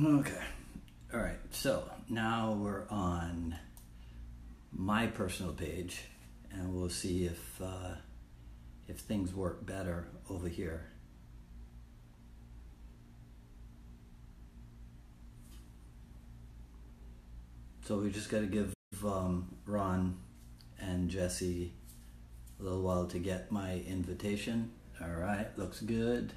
Okay. All right. So now we're on my personal page, and we'll see if things work better over here. So we just got to give Ron and Jesse a little while to get my invitation. All right. Looks good.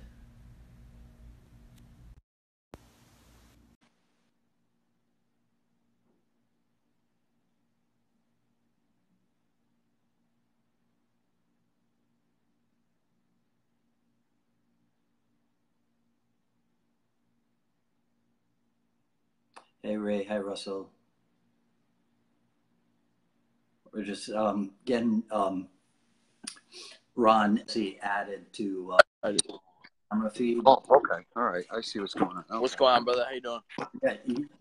Hey Ray, hi Russell. We're just getting Ron added to camera feed. Oh, okay. All right. I see what's going on. Okay. What's going on, brother? How you doing?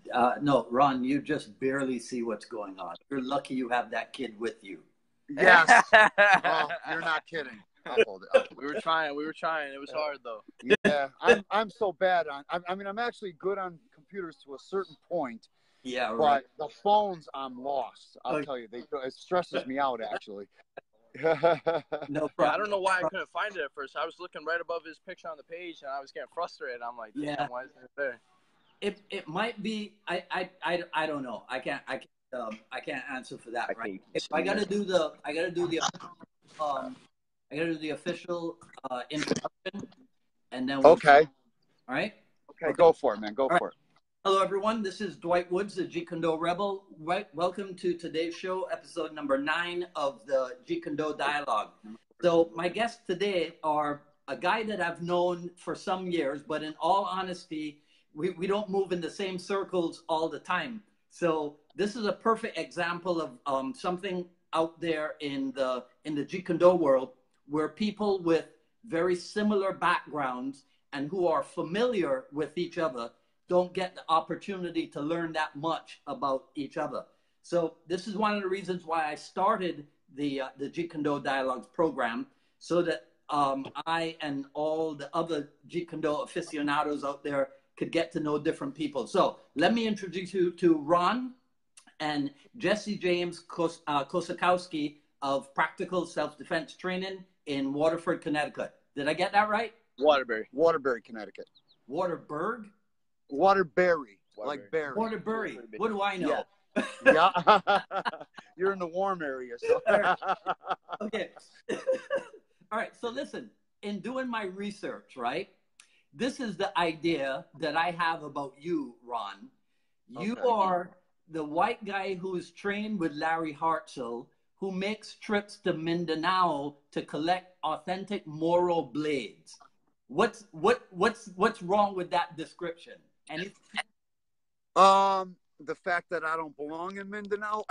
Yeah, no, Ron, you just barely see what's going on. You're lucky you have that kid with you. Yes. Oh, you're not kidding. I'll hold it. We were trying. It was hard though. Yeah, I'm so bad on. I mean, I'm actually good on computers to a certain point. Yeah, right. But the phones, I'm lost. I'll tell you, it stresses me out actually. No problem. Yeah, I don't know why I couldn't find it at first. I was looking right above his picture on the page, and I was getting frustrated. I'm like, damn, why isn't it there? It might be. I don't know. I can't answer for that. Right. I gotta do the official introduction, and then Okay. All right. Okay, go for it, man. Go for it. Hello, everyone. This is Dwight Woods, the Jeet Kune Do Rebel. Welcome to today's show, episode number 9 of the Jeet Kune Do Dialogue. So my guests today are a guy that I've known for some years, but in all honesty, we don't move in the same circles all the time. So this is a perfect example of something out there in the Jeet Kune Do world where people with very similar backgrounds and who are familiar with each other don't get the opportunity to learn that much about each other. So this is one of the reasons why I started the Jeet Kune Do Dialogues program, so that I and all the other Jeet Kune Do aficionados out there could get to know different people. So let me introduce you to Ron and Jesse James Kosakowski of Practical Self-Defense Training in Waterford, Connecticut. Did I get that right? Waterbury, Connecticut. Waterburg? Waterbury, like berry. Waterbury. What do I know? Yeah. Yeah. You're in the warm area. So. Okay. All right. So listen, in doing my research, right, this is the idea that I have about you, Ron. You are the white guy who is trained with Larry Hartzell, who makes trips to Mindanao to collect authentic Moro blades. What's wrong with that description? The fact that I don't belong in Mindanao.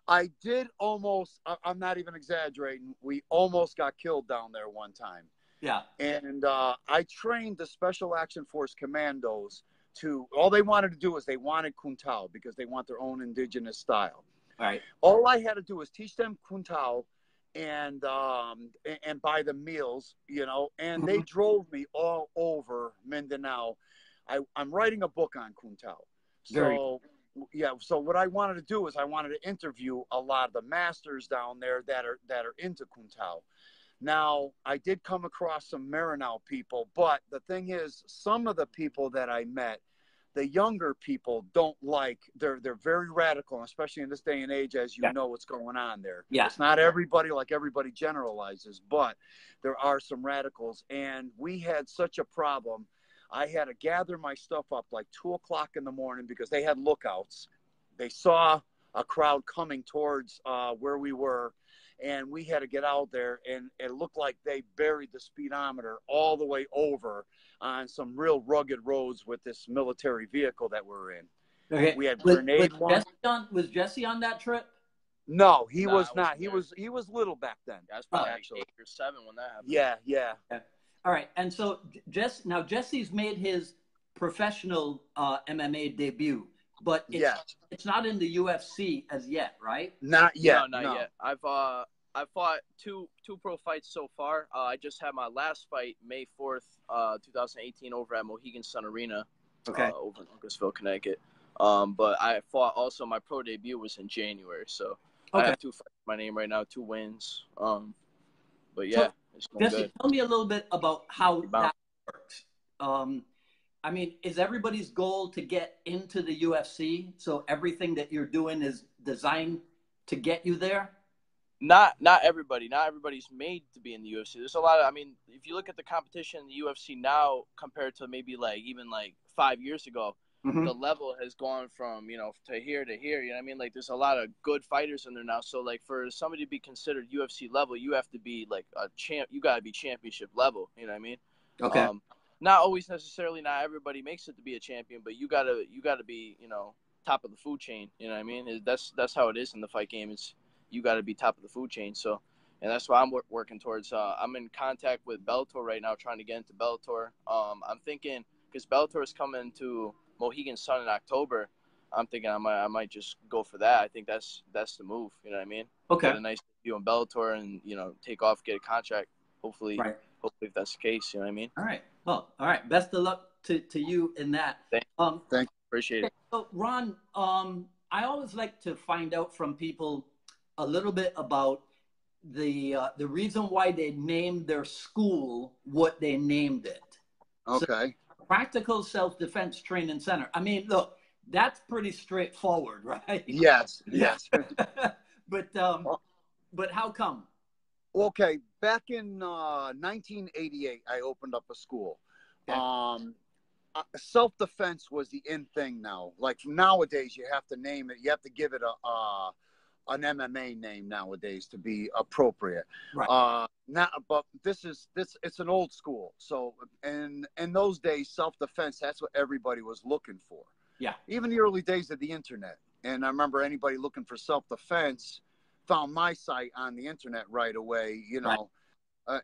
I did almost, I'm not even exaggerating, we almost got killed down there one time. Yeah. And I trained the Special Action Force Commandos all they wanted to do is they wanted Kung Tao because they want their own indigenous style. All right. All I had to do was teach them Kung Tao and buy them meals, and they drove me all over Mindanao. I'm writing a book on Kung Tao. So what I wanted to do is I wanted to interview a lot of the masters down there that are into Kung Tao. Now, I did come across some Marinao people, but the thing is, some of the people that I met, the younger people don't like, they're very radical, especially in this day and age, as you know what's going on there. Yeah. It's not everybody like everybody generalizes, but there are some radicals. And we had such a problem. I had to gather my stuff up like 2 o'clock in the morning because they had lookouts. They saw a crowd coming towards where we were. And we had to get out there, and it looked like they buried the speedometer all the way over on some real rugged roads with this military vehicle that we're in. Okay. We had grenade launch. Was Jesse on that trip? No, he was not. He was little back then. That's probably actually 8 or 7 when that happened. Yeah. All right. And so Jesse's made his professional MMA debut, but it's not in the UFC as yet, right? Not yet. No, not yet. I fought two pro fights so far. I just had my last fight May 4th, 2018, over at Mohegan Sun Arena, Okay. over in Uncasville, Connecticut. But I fought also. My pro debut was in January, so I have 2 fights in my name right now, 2 wins. But yeah, it's going Jesse, good. tell me a little bit about how that works. I mean, is everybody's goal to get into the UFC? So everything that you're doing is designed to get you there? Not everybody. Not everybody's made to be in the UFC. There's a lot of, I mean, if you look at the competition in the UFC now compared to maybe even 5 years ago, the level has gone from, to here to here. You know what I mean? Like, there's a lot of good fighters in there now. So, like, for somebody to be considered UFC level, you have to be like a champ. You got to be championship level. You know what I mean? Okay. Not always necessarily. Not everybody makes it to be a champion, but you gotta be, top of the food chain. You know what I mean? That's how it is in the fight game. It's you got to be top of the food chain. So, and that's what I'm working towards. I'm in contact with Bellator right now, trying to get into Bellator. I'm thinking, because Bellator is coming to Mohegan Sun in October, I'm thinking I might just go for that. I think that's the move. You know what I mean? Okay. Get a nice debut in Bellator and, take off, get a contract. Hopefully, right. Hopefully if that's the case. You know what I mean? All right. Well, all right. Best of luck to you in that. Thank you. Appreciate it. So, Ron, I always like to find out from people a little bit about the reason why they named their school what they named it. Okay. So, Practical Self-Defense Training Center. I mean, look, that's pretty straightforward, right? Yes. But how come? Okay, back in 1988, I opened up a school. Okay. Self-defense was the in thing now. Like nowadays, you have to name it. You have to give it an MMA name nowadays to be appropriate. Right. But it's an old school. So in those days, self-defense, that's what everybody was looking for. Yeah. Even the early days of the internet. And I remember anybody looking for self-defense found my site on the internet right away, right.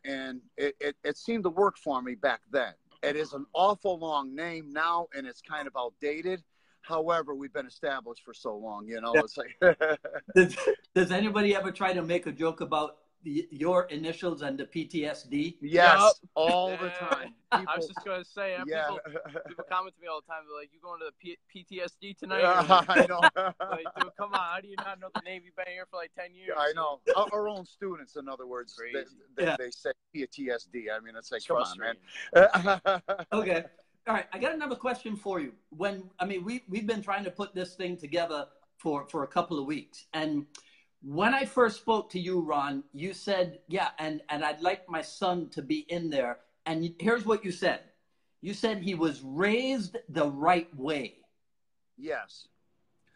And it seemed to work for me back then. It is an awful long name now, and it's kind of outdated. However, we've been established for so long, It's like. Does anybody ever try to make a joke about your initials and the PTSD? Yes, yep. All the time. People, I was just going to say, people comment to me all the time. They're like, "You going to the PTSD tonight?" I know. Like, dude, come on. How do you not know the name? You've been here for like 10 years. I know. Our own students, in other words, they say PTSD. I mean, it's like, come on, man. Okay. All right. I got another question for you. We've been trying to put this thing together for a couple of weeks. And when I first spoke to you, Ron, you said, and I'd like my son to be in there. And here's what you said. You said he was raised the right way. Yes.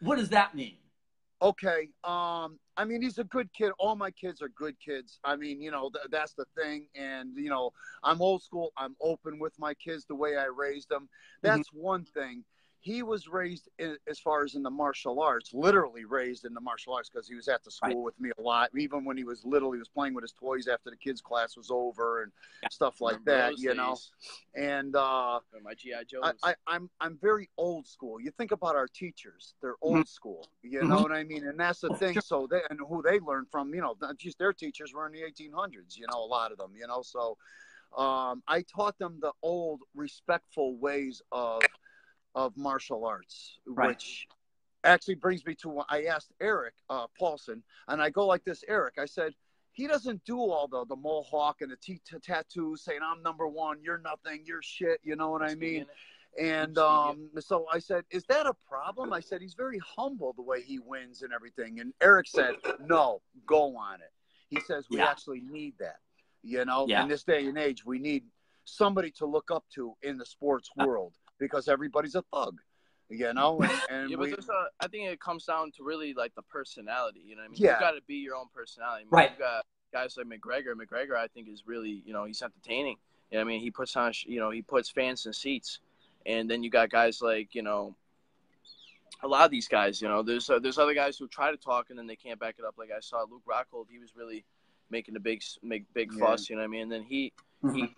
What does that mean? Okay. He's a good kid. All my kids are good kids. That's the thing. And, I'm old school. I'm open with my kids the way I raised them. That's one thing. He was raised as far as in the martial arts, literally raised in the martial arts because he was at the school with me a lot. Even when he was little, he was playing with his toys after the kids' class was over and stuff like that, And my G.I. Joes. I'm very old school. You think about our teachers; they're old school. You know what I mean? And that's the thing. So who they learned from, just their teachers were in the 1800s. A lot of them. So I taught them the old respectful ways of martial arts, which actually brings me to, I asked Eric Paulson, and I go like this, Eric, I said, he doesn't do all the mohawk and the tattoos saying, I'm number one, you're nothing, you're shit, you know what I mean? And so I said, is that a problem? I said, he's very humble the way he wins and everything. And Eric said, no, go on it. He says, we actually need that, in this day and age, we need somebody to look up to in the sports world. Because everybody's a thug, and but I think it comes down to really like the personality, You got to be your own personality. Right. You got guys like McGregor. McGregor, I think, is really, he's entertaining. He puts on, he puts fans in seats, and then you got guys like, a lot of these guys, there's other guys who try to talk and then they can't back it up. Like I saw Luke Rockhold, he was really making a big fuss, And then he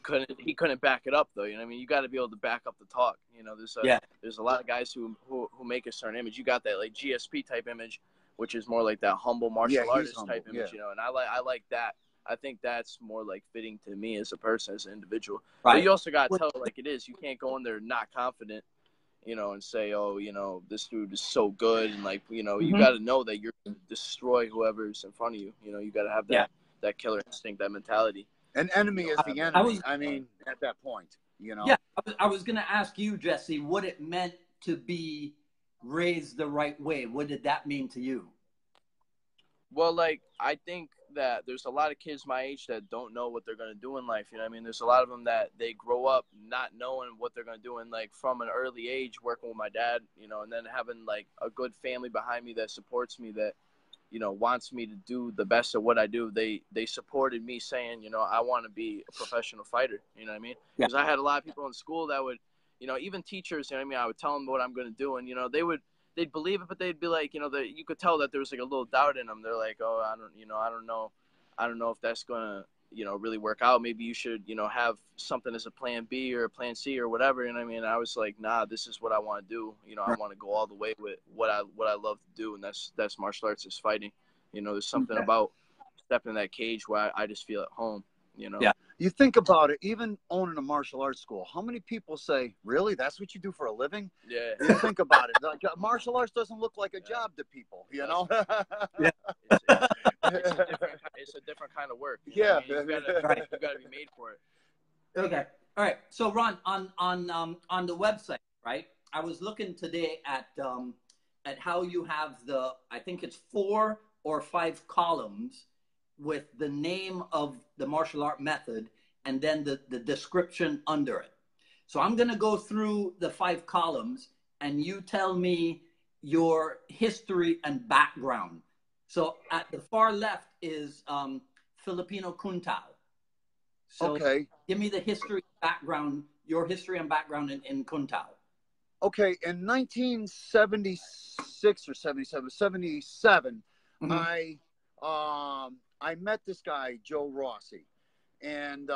couldn't back it up though. You got to be able to back up the talk. There's a lot of guys who make a certain image. You got that like GSP type image, which is more like that humble martial artist humble, type image, you know. And I like that. I think that's more like fitting to me as a person, as an individual. Right. But you also got to tell it like it is. You can't go in there not confident, you know, and say, oh, you know, this dude is so good. And like, you know, you got to know that you're going to destroy whoever's in front of you. You know, you got to have that killer instinct, that mentality. An enemy is the enemy. I mean, at that point, you know. Yeah, I was going to ask you, Jesse, what it meant to be raised the right way. What did that mean to you? Well, like, I think that there's a lot of kids my age that don't know what they're going to do in life. You know what I mean? There's a lot of them that they grow up not knowing what they're going to do. And, like, from an early age, working with my dad, you know, and then having, like, a good family behind me that supports me, that, you know, wants me to do the best at what I do. They supported me saying, you know, I want to be a professional fighter. You know what I mean? Because I had a lot of people in school that would, you know, even teachers, you know what I mean? I would tell them what I'm going to do. And, you know, they'd believe it, but they'd be like, you know, you could tell that there was like a little doubt in them. They're like, oh, I don't know if that's going to, you know, really work out. Maybe you should, you know, have something as a plan B or a plan C or whatever. You know what I mean? I was like, nah, this is what I want to do. You know, I want to go all the way with what I love to do. And that's martial arts, is fighting. You know, there's something about stepping in that cage where I just feel at home, you know? Yeah. You think about it, even owning a martial arts school, how many people say, really, that's what you do for a living? Yeah. You think about it. Like, martial arts doesn't look like a job to people, you know? Yeah. It's a different kind of work. You know what I mean? You gotta be made for it. Okay. All right. So, Ron, on the website, right? I was looking today at how you have I think it's 4 or 5 columns with the name of the martial art method and then the description under it. So I'm going to go through the 5 columns and you tell me your history and background. So at the far left is Filipino Kung Tao. So okay. Give me the history, background, your history and background in Kung Tao. Okay. In 1976 or 77, I met this guy, Joe Rossi, and,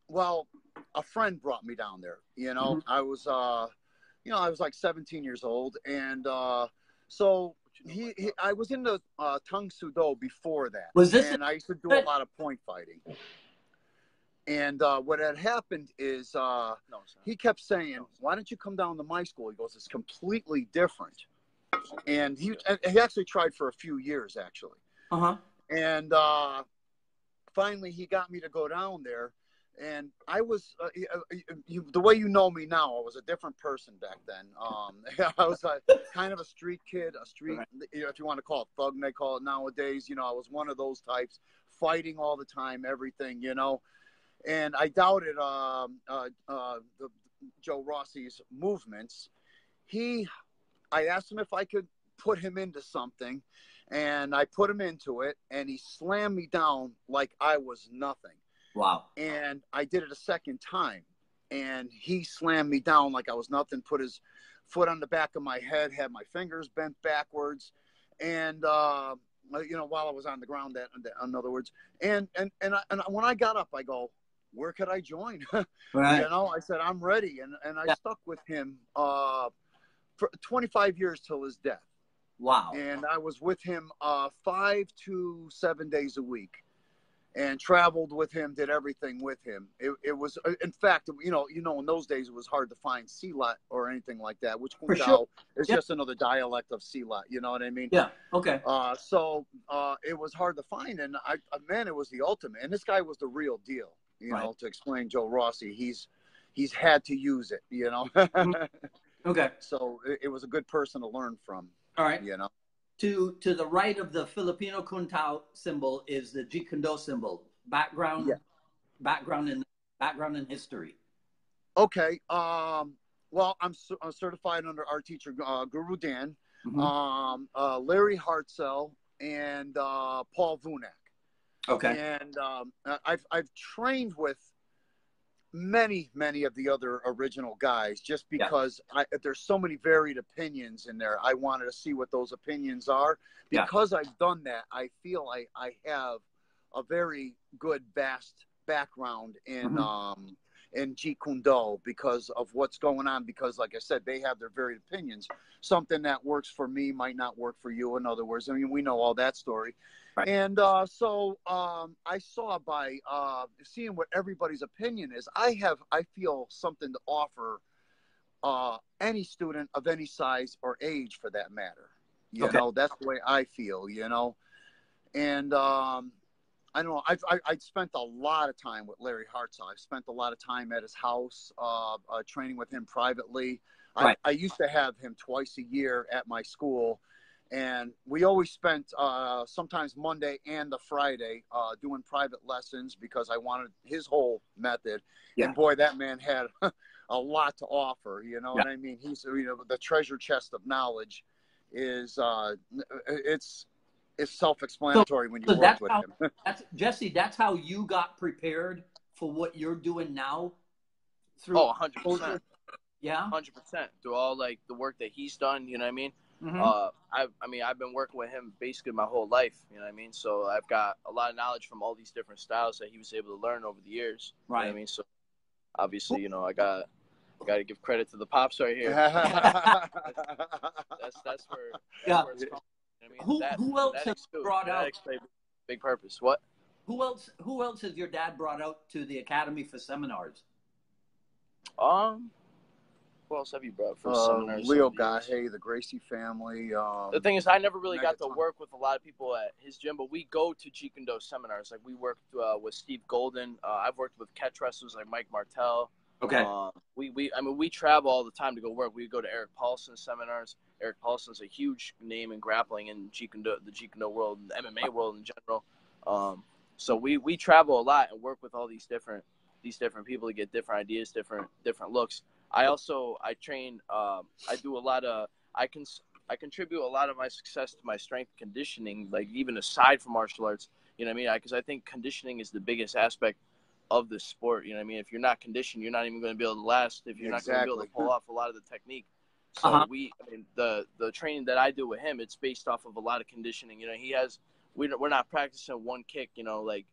well, a friend brought me down there, you know, I was like 17 years old. And, so I was into, Tung Sudo before that. And I used to do a lot of point fighting. And, what had happened is, he kept saying, why don't you come down to my school? He goes, it's completely different. And he actually tried for a few years, actually. And finally, he got me to go down there. And I was, the way you know me now, I was a different person back then. I was kind of a street kid, you know, if you want to call it thug, they call it nowadays. You know, I was one of those types, fighting all the time, everything, you know. And I doubted Joe Rossi's movements. I asked him if I could put him into something. And I put him into it, and he slammed me down like I was nothing. Wow. And I did it a second time, and he slammed me down like I was nothing, put his foot on the back of my head, had my fingers bent backwards, and, you know, while I was on the ground, in other words. And when I got up, I go, where could I join? Right. You know, I said, I'm ready. And I stuck with him for 25 years till his death. Wow. And I was with him 5 to 7 days a week, and traveled with him, did everything with him. It was, in fact, you know, in those days it was hard to find Silat or anything like that, which Kung Tao is just another dialect of Silat. You know what I mean? Yeah. Okay. So it was hard to find, and man, it was the ultimate. And this guy was the real deal. You know, to explain Joe Rossi, he's had to use it. You know. Okay. So it was a good person to learn from. All right. You know, to the right of the Filipino Kung Tao symbol is the Jeet Kune Do symbol. Background and history. Okay. Well, I'm certified under our teacher, Guru Dan, Larry Hartzell, and Paul Vunak. Okay. And I've trained with many of the other original guys, just because there's so many varied opinions in there. I wanted to see what those opinions are. Because I've done that, I feel I have a very good, vast background in in Jeet Kune Do because of what's going on. Because, like I said, they have their varied opinions. Something that works for me might not work for you. In other words, I mean, we know all that story. Right. And so I saw by seeing what everybody's opinion is, I feel something to offer any student of any size or age, for that matter. You know, that's the way I feel. You know, and I don't know. I spent a lot of time with Larry Hartzell. I've spent a lot of time at his house, training with him privately. Right. I used to have him twice a year at my school, and we always spent sometimes Monday and the Friday doing private lessons because I wanted his whole method. Yeah. And boy, that man had a lot to offer. You know what I mean? He's, you know, the treasure chest of knowledge is it's self-explanatory when you work with him. Jesse, that's how you got prepared for what you're doing now? Through 100%. Yeah? 100%. Through all, like, the work that he's done, you know what I mean? Mm-hmm. I mean, I've been working with him basically my whole life, you know what I mean? So I've got a lot of knowledge from all these different styles that he was able to learn over the years. Right. You know what I mean? So obviously, you know, I got to give credit to the pops right here. That's where it's from. I mean, who else has brought out big purpose? What? Who else has your dad brought out to the Academy for seminars? Who else have you brought for seminars? Leo Gahe, the Gracie family. The thing is, I never really got to work with a lot of people at his gym, but we go to Jeet Kune Do seminars. Like, we worked with Steve Golden. I've worked with catch wrestlers like Mike Martell. Okay. We travel all the time to go work. We go to Eric Paulson's seminars. Eric Paulson's a huge name in grappling and Jeet Kune Do, the Jeet Kune Do world, and the MMA world in general. So we travel a lot and work with all these different people to get different ideas, different looks. I train. I do a lot of. I contribute a lot of my success to my strength conditioning, like even aside from martial arts. You know what I mean? Because I think conditioning is the biggest aspect of the sport. You know what I mean? If you're not conditioned, you're not even going to be able to last. If you're not going to be able to pull off a lot of the technique. So the training that I do with him, it's based off of a lot of conditioning. You know, we're not practicing one kick, you know, like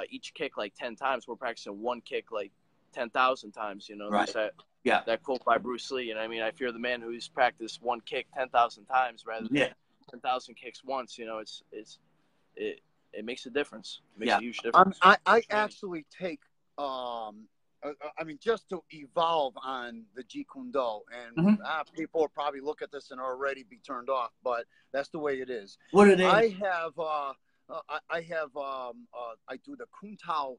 each kick like 10 times. We're practicing one kick like 10,000 times, you know. Right. That quote by Bruce Lee, you know what I mean? I fear the man who's practiced one kick 10,000 times rather than 10,000 kicks once. You know, it makes a difference. It makes a huge difference. I actually take I mean, just to evolve on the Jeet Kune Do, and people will probably look at this and already be turned off, but that's the way it is. What are they? I do the Kung Tao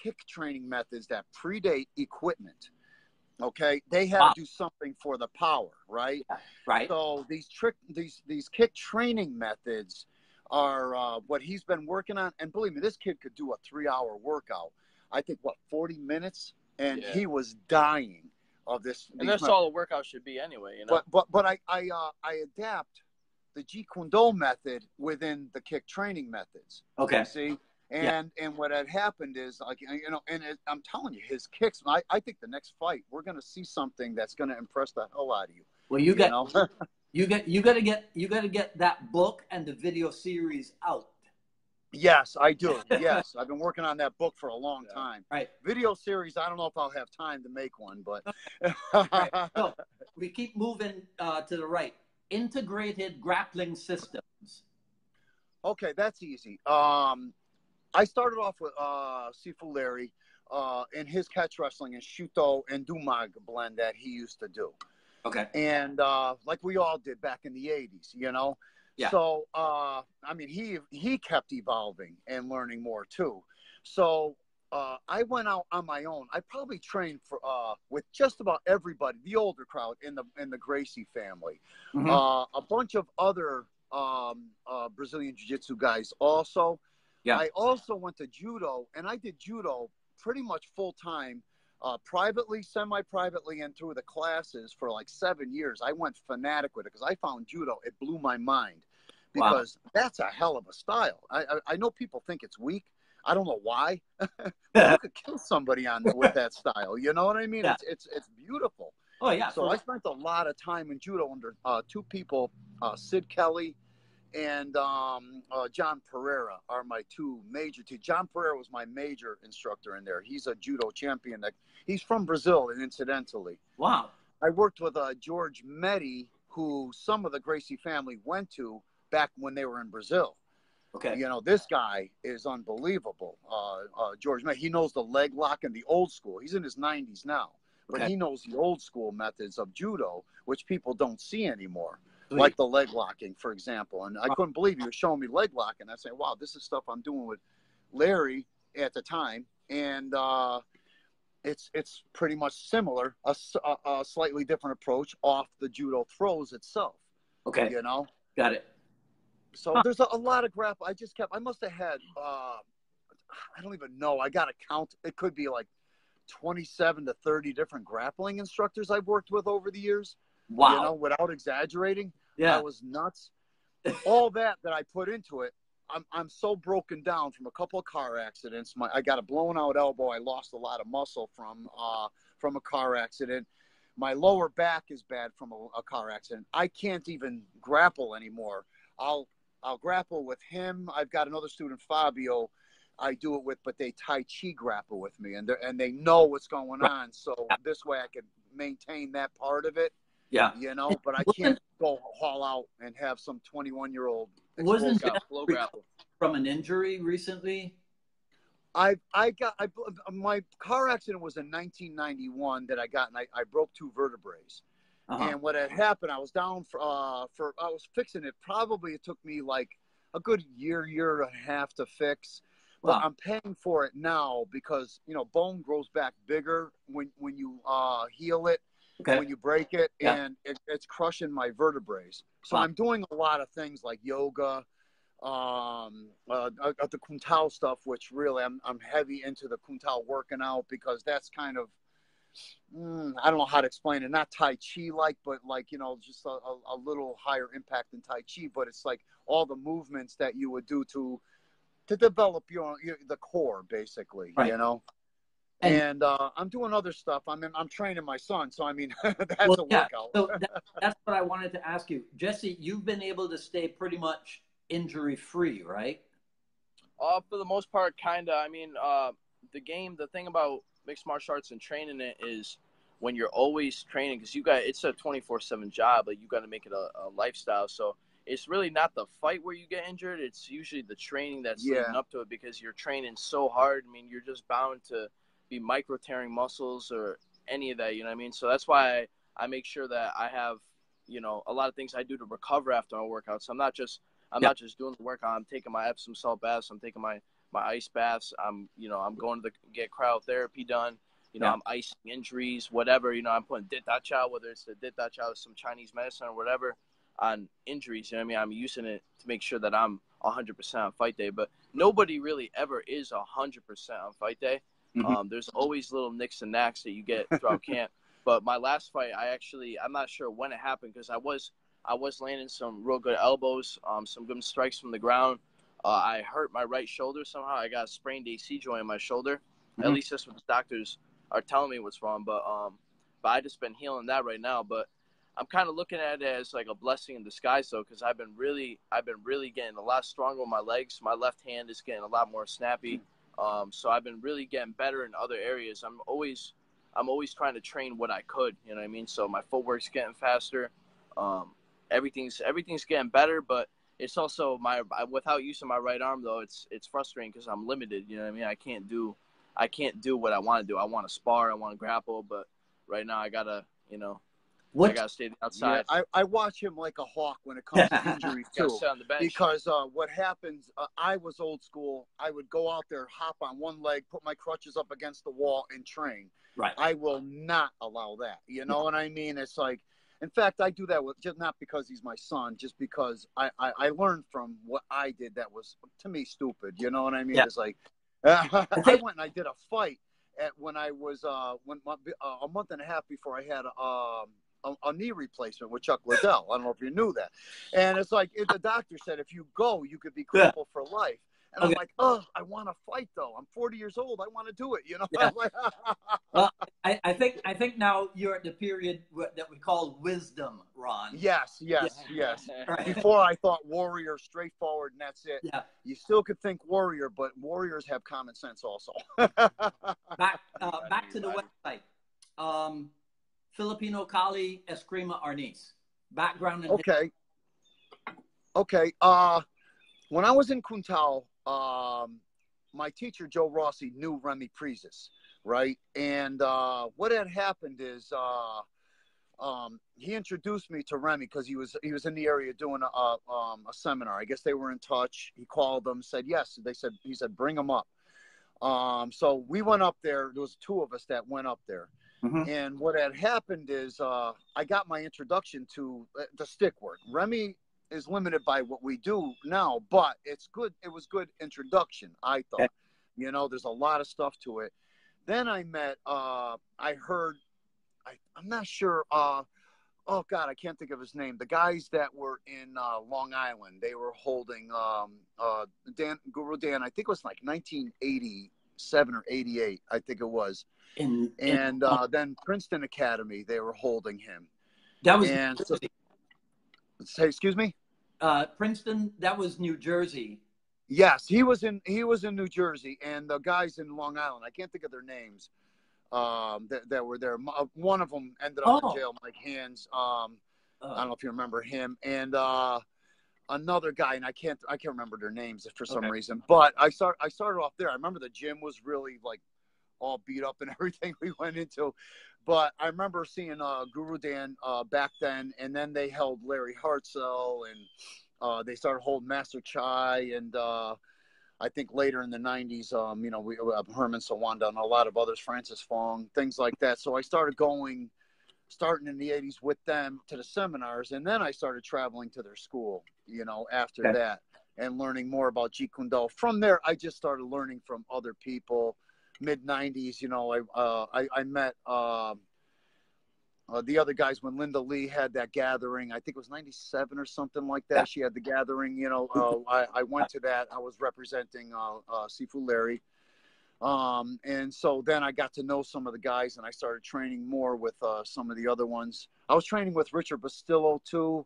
kick training methods that predate equipment. Okay, they have to do something for the power, right? Right. So these kick training methods are what he's been working on, and believe me, this kid could do a 3-hour workout. I think 40 minutes, and he was dying of this. And that's all a workout should be anyway, you know. But I adapt the Jeet Kune Do method within the kick training methods. Okay. See. And what had happened is, like, you know, and I'm telling you, his kicks. I think the next fight we're going to see something that's going to impress the hell out of you. Well, you got to get that book and the video series out. Yes, I do. Yes, I've been working on that book for a long time. Right. Video series. I don't know if I'll have time to make one, but right. So we keep moving to the right. Integrated grappling systems. Okay, that's easy. I started off with Sifu Larry in his catch wrestling and Shuto and Dumag blend that he used to do. Okay. And like we all did back in the 80s, you know? Yeah. So, I mean, he kept evolving and learning more too. So I went out on my own. I probably trained for with just about everybody, the older crowd in the Gracie family. A bunch of other Brazilian Jiu-Jitsu guys also. Yeah. I also went to judo, and I did judo pretty much full time, privately, semi-privately, and through the classes for like 7 years. I went fanatic with it because I found judo. It blew my mind because that's a hell of a style. I know people think it's weak. I don't know why. You could kill somebody with that style. You know what I mean? Yeah. It's beautiful. Oh yeah. So I spent a lot of time in judo under two people, Sid Kelly and John Pereira are my two major teachers. John Pereira was my major instructor in there. He's a judo champion. He's from Brazil, and incidentally. Wow. I worked with George Medi, who some of the Gracie family went to back when they were in Brazil. Okay. You know, this guy is unbelievable. George Medi, he knows the leg lock and the old school. He's in his 90s now, but he knows the old school methods of judo, which people don't see anymore. Sweet. Like the leg locking, for example. And I couldn't believe he was showing me leg locking. I say, wow, this is stuff I'm doing with Larry at the time. And it's pretty much similar, a slightly different approach off the judo throws itself. Okay. You know? Got it. So there's a lot of grapple. I must have had, I don't even know. I got to count. It could be like 27 to 30 different grappling instructors I've worked with over the years. Wow. You know, without exaggerating. Yeah. I was nuts. All that I put into it, I'm so broken down from a couple of car accidents. I got a blown out elbow. I lost a lot of muscle from a car accident. My lower back is bad from a car accident. I can't even grapple anymore. I'll grapple with him. I've got another student, Fabio, I do it with, but they Tai Chi grapple with me, and they know what's going on. So this way I can maintain that part of it. Yeah. You know, but I can't go haul out and have some 21-year-old wasn't flow grapple. From an injury recently? My car accident was in 1991 that I got, and I broke 2 vertebrae. And what had happened, I was down I was fixing it. Probably it took me like a good year and a half to fix. But I'm paying for it now because, you know, bone grows back bigger when you heal it, when you break it, and it's crushing my vertebrae. So I'm doing a lot of things like yoga, the Kung Tao stuff, which really I'm heavy into the Kung Tao working out because that's kind of, I don't know how to explain it. Not Tai Chi like, but like, you know, just a little higher impact than Tai Chi. But it's like all the movements that you would do to develop the core, basically, you know. And I'm doing other stuff. I'm training my son, so I mean that's a workout. So that's what I wanted to ask you, Jesse. You've been able to stay pretty much injury free, right? For the most part, kinda. I mean, the thing about mixed martial arts and training it is when you're always training, because it's a 24/7 job, but you got to make it a lifestyle. So it's really not the fight where you get injured. It's usually the training that's leading up to it because you're training so hard. I mean, you're just bound to be micro tearing muscles or any of that, you know what I mean? So that's why I make sure that I have, you know, a lot of things I do to recover after my workout. So I'm not just doing the workout. I'm taking my Epsom salt baths. I'm taking my ice baths. I'm going to get cryotherapy done. You know, I'm icing injuries, whatever. You know, I'm putting dit da chow, whether it's the dit da chow, some Chinese medicine or whatever, on injuries. You know what I mean? I'm using it to make sure that I'm 100% on fight day. But nobody really ever is 100% on fight day. There's always little nicks and knacks that you get throughout camp. But my last fight, I'm not sure when it happened because I was landing some real good elbows, some good strikes from the ground. I hurt my right shoulder somehow. I got a sprained AC joint in my shoulder. At least that's what the doctors are telling me what's wrong. But I just been healing that right now. But I'm kind of looking at it as like a blessing in disguise, though, because I've been really getting a lot stronger with my legs. My left hand is getting a lot more snappy. So I've been really getting better in other areas. I'm always trying to train what I could, you know what I mean? So my footwork's getting faster. Everything's getting better, but it's also without using my right arm though, it's frustrating because I'm limited, you know what I mean? I can't do what I want to do. I want to spar, I want to grapple, but right now I gotta, you know, I gotta stay outside. Yeah, I watch him like a hawk when it comes to injuries too. Sit on the bench. Because what happens, I was old school. I would go out there, hop on one leg, put my crutches up against the wall, and train. Right. I will not allow that. You know what I mean? It's like, in fact, I do that with just not because he's my son, just because I learned from what I did that was to me stupid. You know what I mean? Yeah. It's like I went and I did a fight when I was a month and a half before I had a knee replacement with Chuck Liddell. I don't know if you knew that. And it's like the doctor said, if you go, you could be crippled for life. And I'm like, oh, I want to fight though. I'm 40 years old. I want to do it. You know. Yeah. Well, I think now you're at the period that we call wisdom, right? Ron. Yes. Right. Before I thought warrior, straightforward, and that's it. Yeah. You still could think warrior, but warriors have common sense also. Back to the website. Filipino Kali Eskrima Arnis. Background and Okay. When I was in Kuntao, my teacher Joe Rossi knew Remy Prezes, right? And what had happened is he introduced me to Remy because he was in the area doing a seminar. I guess they were in touch. He called them, said yes. He said bring him up. So we went up there. There was two of us that went up there. Mm-hmm. And what had happened is I got my introduction to the stick work. Remy is limited by what we do now, but it's good. It was good introduction, I thought. Okay. You know, there's a lot of stuff to it. Then I met, I'm not sure, oh God, I can't think of his name. The guys that were in Long Island, they were holding Guru Dan, I think it was like 1987 or 88, I think it was. Then Princeton Academy, they were holding him. That was Say, excuse me? Princeton, that was New Jersey. Yes, he was in New Jersey, and the guys in Long Island, I can't think of their names. That were there. One of them ended up in jail, Mike Hands. I don't know if you remember him, and another guy, and I can't remember their names for some reason. But I started off there. I remember the gym was really like all beat up and everything we went into. But I remember seeing Guru Dan back then, and then they held Larry Hartzell, and they started holding Master Chai, and I think later in the 90s, we Herman Sawanda and a lot of others, Francis Fong, things like that. So I starting in the 80s with them to the seminars, and then I started traveling to their school, after that, and learning more about Jeet Kune Do. From there, I just started learning from other people. Mid-90s, I met the other guys when Linda Lee had that gathering. I think it was 97 or something like that. Yeah. She had the gathering, I went to that. I was representing Sifu Larry. And so then I got to know some of the guys, and I started training more with some of the other ones. I was training with Richard Bastillo too.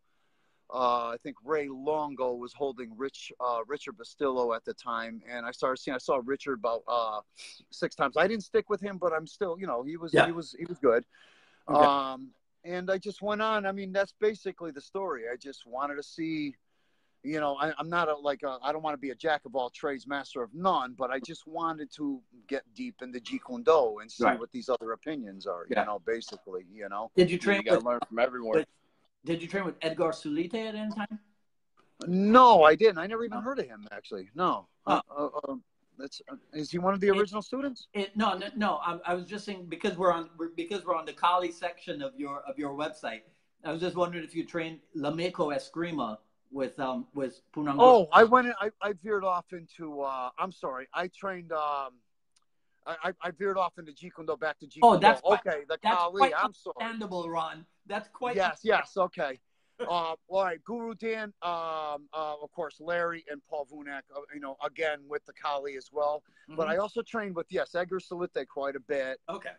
I think Ray Longo was holding Richard Bastillo at the time, and I saw Richard about 6 times. I didn't stick with him, but I'm still, he was good. Okay. And I just went on. I mean, that's basically the story. I just wanted to see, I'm not I don't want to be a jack of all trades, master of none, but I just wanted to get deep into Jeet Kune Do and see what these other opinions are, basically, Did you train you gotta learn from everyone? Did you train with Edgar Sulite at any time? No, I didn't. I never even heard of him, actually. No. Is he one of the original students? No. I was just saying because we're on the Kali section of your website. I was just wondering if you trained Lameko Eskrima with Punang. Oh, I went in. I veered off into. I'm sorry. I trained. I veered off into Jeet Kune Do, back to Jeet Kune Do. That's okay. The Kali. I'm sorry. Understandable, Ron. That's quite. Yes. Okay. All right. Guru Dan, of course, Larry and Paul Vunak, again with the Kali as well. Mm-hmm. But I also trained with, Edgar Salite quite a bit. Okay.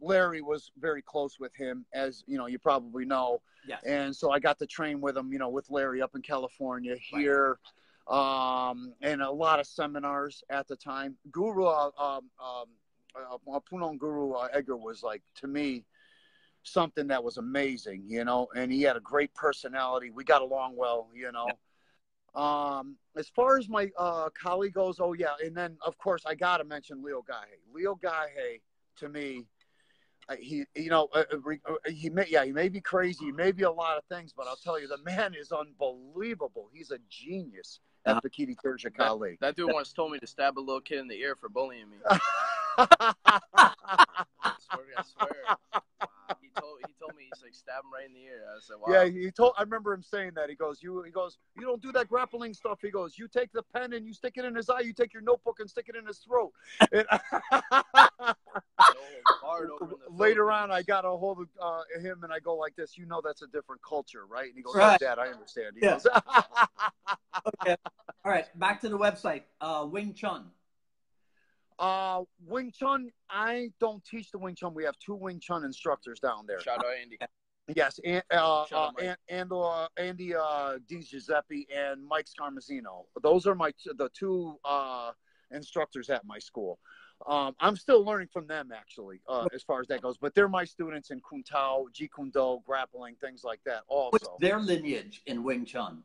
Larry was very close with him, as, you probably know. Yes. And so I got to train with him, with Larry up in California here, and a lot of seminars at the time. Guru, Punong Guru Edgar was like, to me, something that was amazing, and he had a great personality. We got along well, As far as my Kali goes, and then of course I gotta mention Leo Gahe. Leo Gahe, to me, he may be crazy, he may be a lot of things, but I'll tell you, the man is unbelievable. He's a genius at Pakiti Terja Kali. That dude once told me to stab a little kid in the ear for bullying me. I swear. He told me, he's like, stab him right in the ear. I said, wow. Yeah, I remember him saying that. He goes, you don't do that grappling stuff. He goes, you take the pen and you stick it in his eye. You take your notebook and stick it in his throat. Later on, I got a hold of him and I go like this. That's a different culture, right? And he goes, right. Oh, Dad, I understand. He goes, okay. All right, back to the website. Wing Chun. Wing Chun, I don't teach the Wing Chun. We have 2 Wing Chun instructors down there. Shout out Andy. Yes, Shout out, Mike. Andy Di Giuseppe and Mike Scarmazzino. Those are the two instructors at my school. I'm still learning from them, actually, as far as that goes. But they're my students in Kung Tao, Jeet Kune Do, grappling, things like that. What's Also, their lineage in Wing Chun?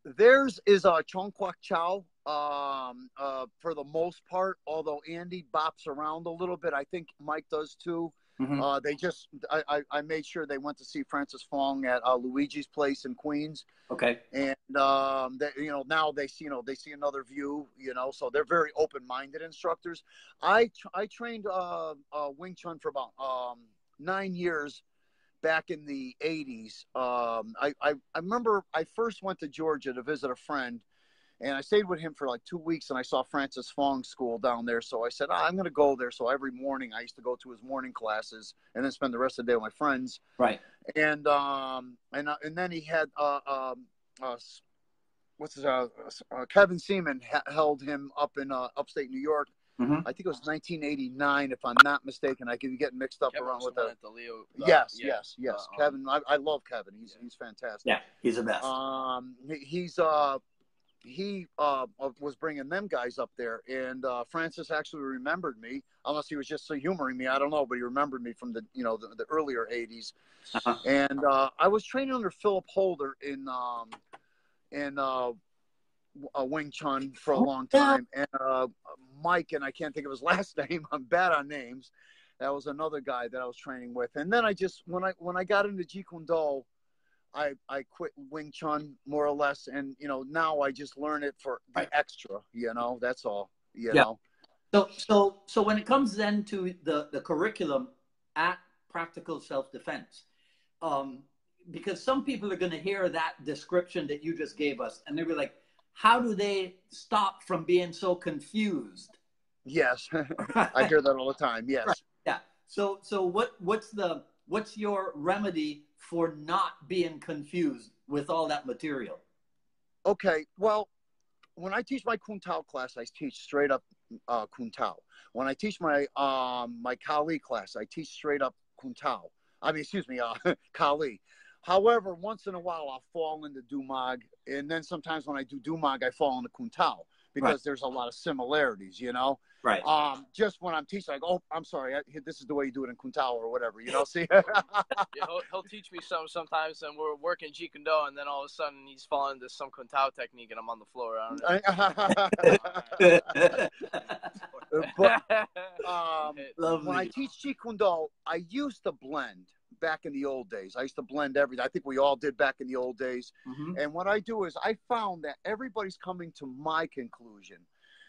theirs is Chong Kwak Chow. For the most part, although Andy bops around a little bit, I think Mike does too. Mm-hmm. I made sure they went to see Francis Fong at Luigi's place in Queens. Okay. And now they see another view, so they're very open-minded instructors. I trained Wing Chun for about 9 years back in the 80s. I remember I first went to Georgia to visit a friend, and I stayed with him for like 2 weeks, and I saw Francis Fong's school down there. So I said, I'm going to go there. So every morning I used to go to his morning classes and then spend the rest of the day with my friends. Right. And then he had Kevin Seaman held him up in upstate New York. Mm-hmm. I think it was 1989, if I'm not mistaken. I could be getting mixed up Kevin around with at the Leo. Yes. Kevin, I love Kevin. He's fantastic. Yeah, he's the best. He was bringing them guys up there, and Francis actually remembered me, unless he was just humoring me. I don't know, but he remembered me from the earlier 80s. Uh-huh. And I was training under Philip Holder in Wing Chun for a long time, and Mike, and I can't think of his last name. I'm bad on names. That was another guy that I was training with. And then I just when I got into Jeet Kune Do, I quit Wing Chun more or less, and now I just learn it for the extra. That's all. You know. So when it comes then to the curriculum at Practical Self-Defense, because some people are going to hear that description that you just gave us, and they'll be like, how do they stop from being so confused? Yes, I hear that all the time. Yes. Right. Yeah. So what's your remedy for not being confused with all that material? Okay. Well, when I teach my Kung Tao class, I teach straight up Kung Tao. When I teach my my Kali class, I teach straight up Kung Tao. Kali. However, once in a while, I'll fall into Dumag, and then sometimes when I do Dumag, I fall into Kung Tao because there's a lot of similarities, Right. Just when I'm teaching, I go, oh, I'm sorry, this is the way you do it in Kung Tao or whatever, See? Yeah, he'll teach me sometimes, and we're working Jeet Kune Do, and then all of a sudden he's falling into some Kung Tao technique, and I'm on the floor. But when I teach Jeet Kune Do, I used to blend. Back in the old days, I used to blend everything. I think we all did back in the old days. Mm-hmm. And what I do is I found that everybody's coming to my conclusion.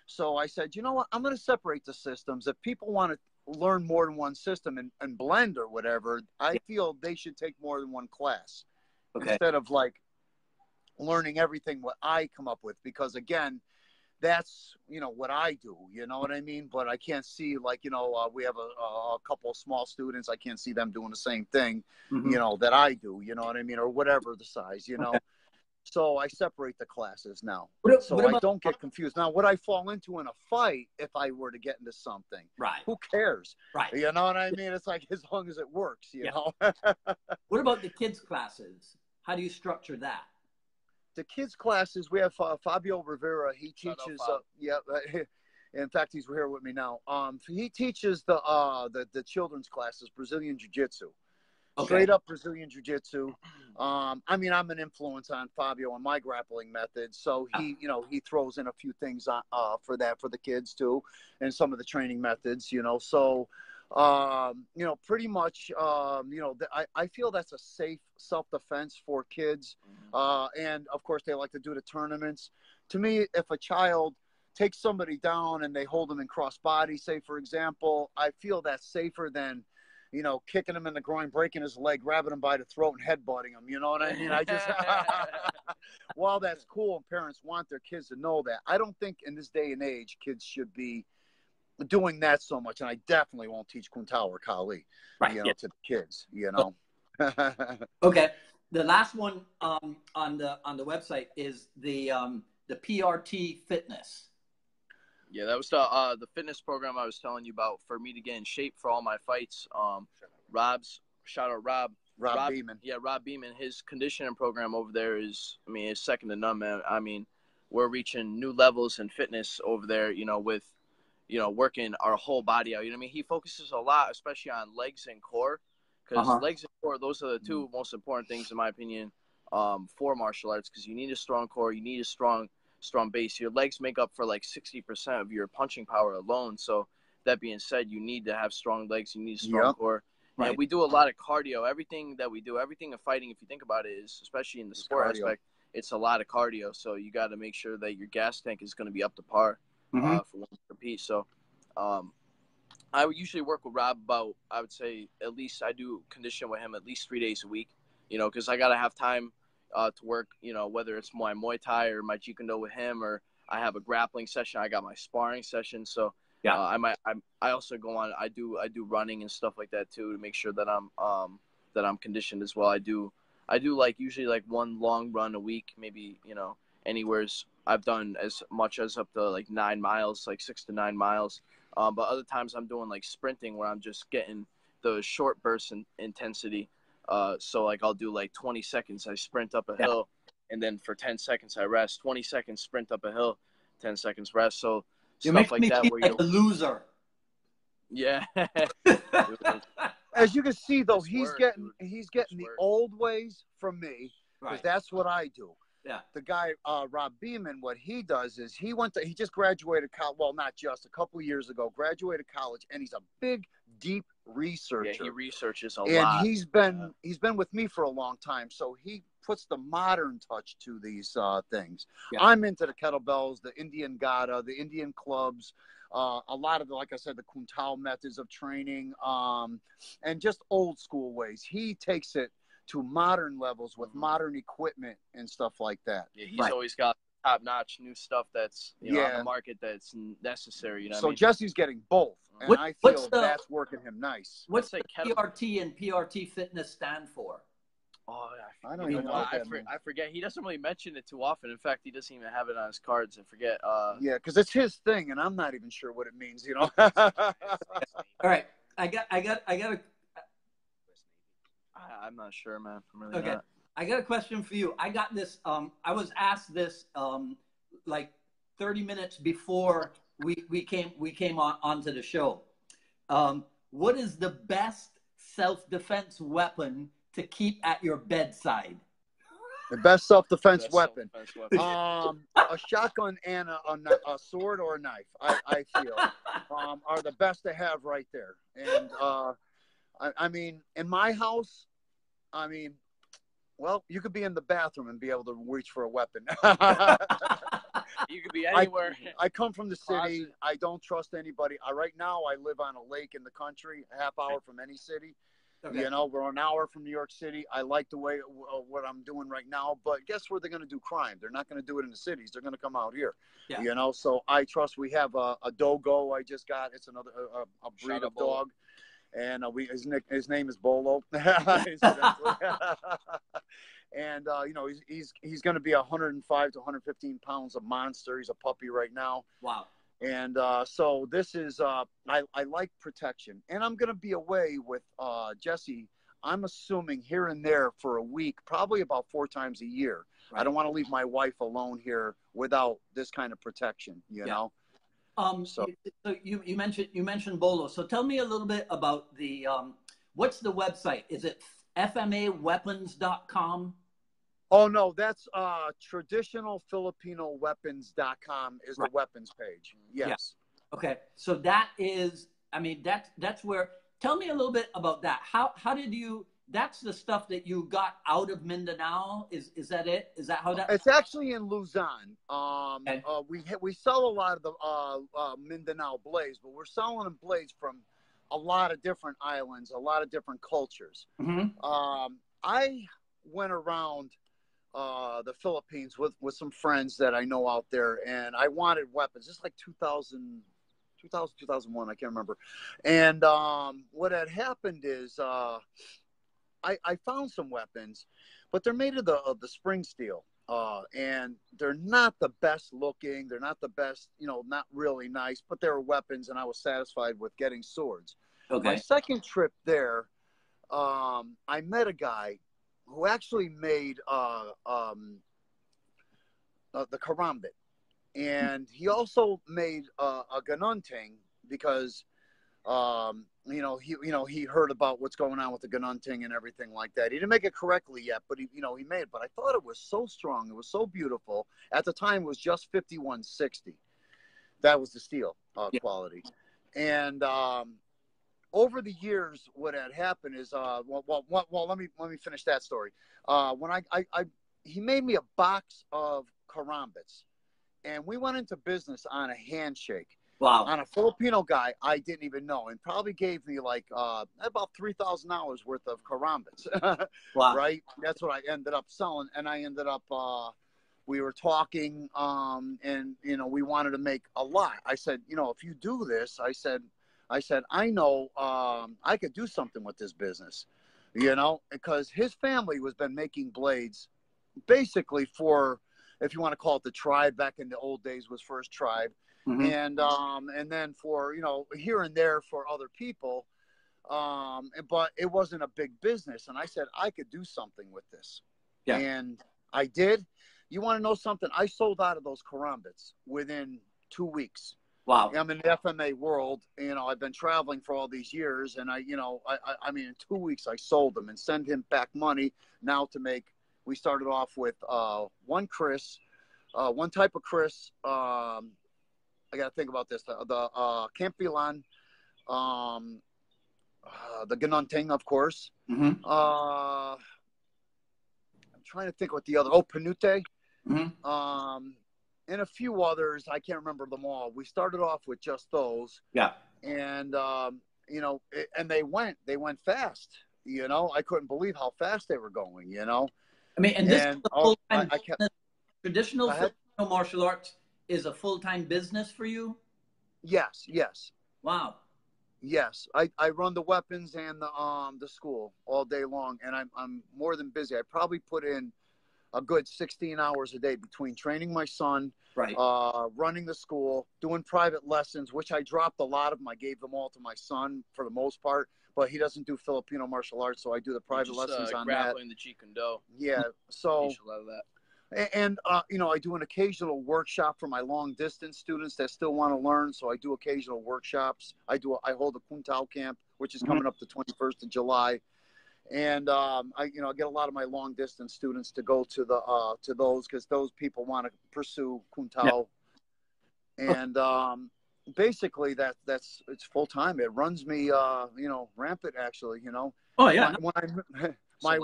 So I said, you know what? I'm going to separate the systems. If people want to learn more than one system and blend or whatever, I feel they should take more than one class instead of like learning everything what I come up with. Because again, that's what I do, you know what I mean? But I can't see we have a couple of small students. I can't see them doing the same thing, that I do, you know what I mean? Or whatever the size, Okay. So I separate the classes now. I don't get confused. Now, would I fall into in a fight if I were to get into something? Right. Who cares? Right. You know what I mean? It's like as long as it works, you know? What about the kids' classes? How do you structure that? The kids' classes, we have Fabio Rivera. He teaches. In fact, he's here with me now. He teaches the children's classes, Brazilian Jiu-Jitsu, straight up Brazilian Jiu-Jitsu. I'm an influence on Fabio and my grappling method, so he throws in a few things for the kids too, and some of the training methods. So. Pretty much, I feel that's a safe self-defense for kids. And of course they like to do the tournaments. To me, if a child takes somebody down and they hold them in cross body, say for example, I feel that's safer than, kicking him in the groin, breaking his leg, grabbing him by the throat and headbutting him. You know what I mean? I just, while that's cool and parents want their kids to know that, I don't think in this day and age, kids should be doing that so much, and I definitely won't teach Kung Tao or Kali, to the kids, Okay, the last one on the website is the PRT fitness. Yeah, that was the fitness program I was telling you about for me to get in shape for all my fights. Rob's shout out Rob. Rob Beeman. Yeah, Rob Beeman. His conditioning program over there is second to none, man. I mean, we're reaching new levels in fitness over there, with, working our whole body out. You know what I mean? He focuses a lot, especially on legs and core, because legs and core, those are the two most important things, in my opinion, for martial arts, because you need a strong core, you need a strong base. Your legs make up for like 60% of your punching power alone. So that being said, you need to have strong legs, you need a strong core. Right. And we do a lot of cardio. Everything that we do, everything in fighting, if you think about it, is, especially in the sport aspect, it's a lot of cardio. So you got to make sure that your gas tank is going to be up to par for when you compete. So I would usually work with Rob about, I would say, at least I do condition with him at least 3 days a week, because I got to have time to work, whether it's my Muay Thai or my Jeet Kune Do with him, or I have a grappling session. I got my sparring session. So I also go on. I do running and stuff like that too, to make sure that I'm conditioned as well. I do like usually like one long run a week, maybe anywhere's. I've done as much as up to like 9 miles, like 6 to 9 miles. But other times I'm doing like sprinting, where I'm just getting the short burst intensity. So like I'll do like 20 seconds, I sprint up a hill, and then for 10 seconds I rest. 20 seconds, sprint up a hill, 10 seconds rest. So you stuff make like me that, feel where like a loser. Yeah. As you can see, though, he's getting the old ways from me, because that's what I do. Yeah. The guy, Rob Beeman, what he does is he just graduated college. Well, not just, a couple of years ago, graduated college, and he's a big, deep researcher. Yeah, he researches a lot. And he's been with me for a long time, so he puts the modern touch to these things. Yeah. I'm into the kettlebells, the Indian Gata, the Indian clubs, a lot of like I said, the Kung Tao methods of training, and just old school ways. He takes it to modern levels with modern equipment and stuff like that. Yeah, he's always got top-notch new stuff that's on the market that's necessary. So Jesse's getting both, and I feel that's working him nice. What's the PRT and PRT Fitness stand for? Oh, I don't even know. I forget. He doesn't really mention it too often. In fact, he doesn't even have it on his cards. I forget. Yeah, because it's his thing, and I'm not even sure what it means. All right, I got a. I'm not sure, man. I'm really not. I got a question for you. I got this. I was asked this like 30 minutes before we came onto the show. What is the best self-defense weapon to keep at your bedside? The best self-defense weapon. A shotgun and a sword or a knife, I feel, are the best to have right there. And I mean, in my house, well, you could be in the bathroom and be able to reach for a weapon. You could be anywhere. I come from the city. I don't trust anybody. Right now, I live on a lake in the country, a half hour from any city. Okay. We're an hour from New York City. I like the way what I'm doing right now, but guess where they're going to do crime? They're not going to do it in the cities. They're going to come out here. Yeah. So I trust. We have a dogo I just got. It's another a breed of dog. And his name is Bolo. And he's going to be 105 to 115 pounds, a monster. He's a puppy right now. Wow. And so this is I like protection, and I'm going to be away with Jesse. I'm assuming here and there for a week, probably about 4 times a year. Right. I don't want to leave my wife alone here without this kind of protection. You know. So you mentioned Bolo. So tell me a little bit about the what's the website? Is it FMAweapons.com? Oh no, that's traditionalfilipinoweapons.com is the weapons page. Yes. Yeah. Okay. So that is, that's where. Tell me a little bit about that. How did you? That's the stuff that you got out of Mindanao. Is that it? Is that how that? It's actually in Luzon. Okay. We sell a lot of the Mindanao blades, but we're selling them blades from a lot of different islands, a lot of different cultures. Mm-hmm. I went around the Philippines with some friends that I know out there, and I wanted weapons. It's like 2000, 2001, I can't remember. And what had happened is I found some weapons, but they're made of the spring steel, and they're not the best looking. They're not the best, not really nice, but they were weapons, and I was satisfied with getting swords. Okay. My second trip there, I met a guy who actually made the karambit, and he also made a ganunting because he heard about what's going on with the ganunting and everything like that. He didn't make it correctly yet, but he made it. But I thought it was so strong, it was so beautiful. At the time, it was just 5160. That was the steel quality, and over the years, what had happened is, let me finish that story. When he made me a box of karambits, and we went into business on a handshake. Wow. On a Filipino guy I didn't even know, and probably gave me like about $3,000 worth of karambits. Wow. Right? That's what I ended up selling, and I ended up. We were talking, and we wanted to make a lot. I said, if you do this, I said, I know I could do something with this business, because his family was been making blades basically for, if you want to call it the tribe, back in the old days was First Tribe. Mm-hmm. And then for, here and there for other people. But it wasn't a big business. And I said, I could do something with this. Yeah. And I did. You want to know something? I sold out of those karambits within 2 weeks. Wow. I'm in the FMA world. I've been traveling for all these years, and I mean, in 2 weeks I sold them and send him back money now to make. We started off with one type of Chris. I got to think about this. The Campilan, the Ganunting, of course. Mm-hmm. I'm trying to think what the other. Panute. Mm-hmm. And a few others. I can't remember them all. We started off with just those. Yeah. And and they went fast. I couldn't believe how fast they were going. I mean, and this full-time traditional Filipino martial arts is a full-time business for you? Yes. Wow. Yes, I run the weapons and the school all day long, and I'm more than busy. I probably put in a good 16 hours a day between training my son, right, running the school, doing private lessons, which I dropped a lot of them. I gave them all to my son for the most part, but he doesn't do Filipino martial arts, so I do the private lessons on that. Grappling, the Jeet Kune Do. Yeah, so. A lot of that. And, I do an occasional workshop for my long distance students that still want to learn. So I do occasional workshops. I hold a Kung Tao camp, which is coming up the 21st of July. And, I get a lot of my long distance students to go to to those, because those people want to pursue Kung Tao. Yeah. And, basically it's full time. It runs me, rampant actually, Oh yeah. My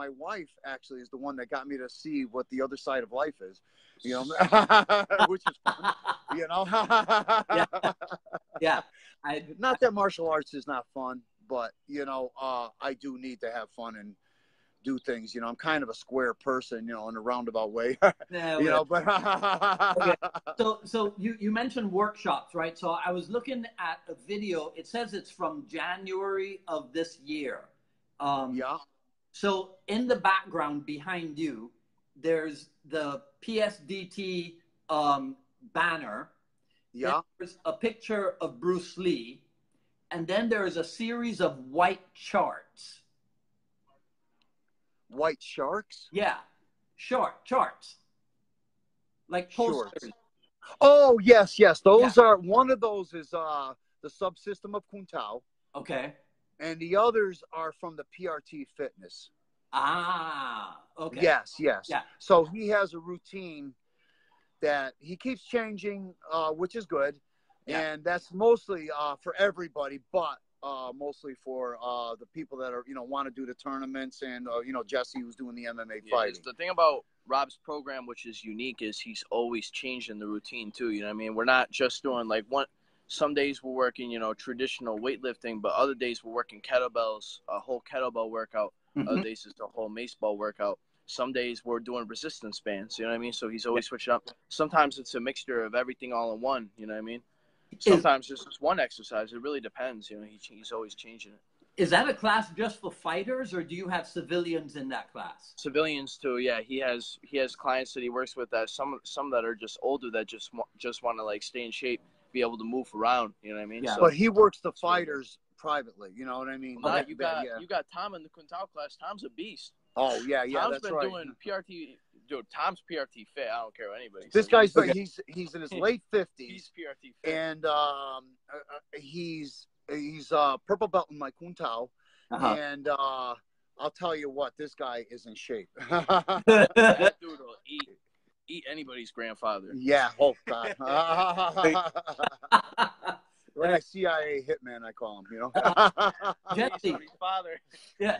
wife actually is the one that got me to see what the other side of life is, which is fun, Yeah. Yeah. Not that martial arts is not fun, but, I do need to have fun and do things. I'm kind of a square person, in a roundabout way, yeah, but. Okay. So you mentioned workshops, right? So I was looking at a video. It says it's from January of this year. Yeah. So in the background behind you, there's the PSDT banner. Yeah. There's a picture of Bruce Lee. And then there's a series of white charts. White sharks? Yeah. Charts. Like posters. Shorts. Oh, yes. Those are, one of those is the subsystem of Kung Tao. Okay. And the others are from the PRT Fitness. Ah, okay. Yes. Yeah. So he has a routine that he keeps changing, which is good. Yeah. And that's mostly for everybody, but mostly for the people that are, want to do the tournaments, and, Jesse, who's doing the MMA fighting. The thing about Rob's program, which is unique, is he's always changing the routine too. You know what I mean? We're not just doing like some days we're working, traditional weightlifting, but other days we're working kettlebells, a whole kettlebell workout. Mm-hmm. Other days it's a whole mace ball workout. Some days we're doing resistance bands, you know what I mean? So he's always switching up. Sometimes it's a mixture of everything all in one, you know what I mean? Sometimes it's just one exercise. It really depends, he's always changing it. Is that a class just for fighters, or do you have civilians in that class? Civilians too, yeah. He has clients that he works with that some that are just older that just want to like stay in shape, be able to move around, you know what I mean? Yeah. So, but he works the fighters privately. You know what I mean? Well, you got Tom in the Quintal class. Tom's a beast. Oh yeah, Tom's that's been right. doing PRT. Dude, Tom's PRT fit. I don't care what anybody This says. guy's Okay. he's in his late 50s. He's PRT fit. And he's purple belt in my Quintal. And I'll tell you what, this guy is in shape. That dude will eat anybody's grandfather. Yeah. Oh God. Like a CIA hitman, I call him. You know. Jesse, father. yeah.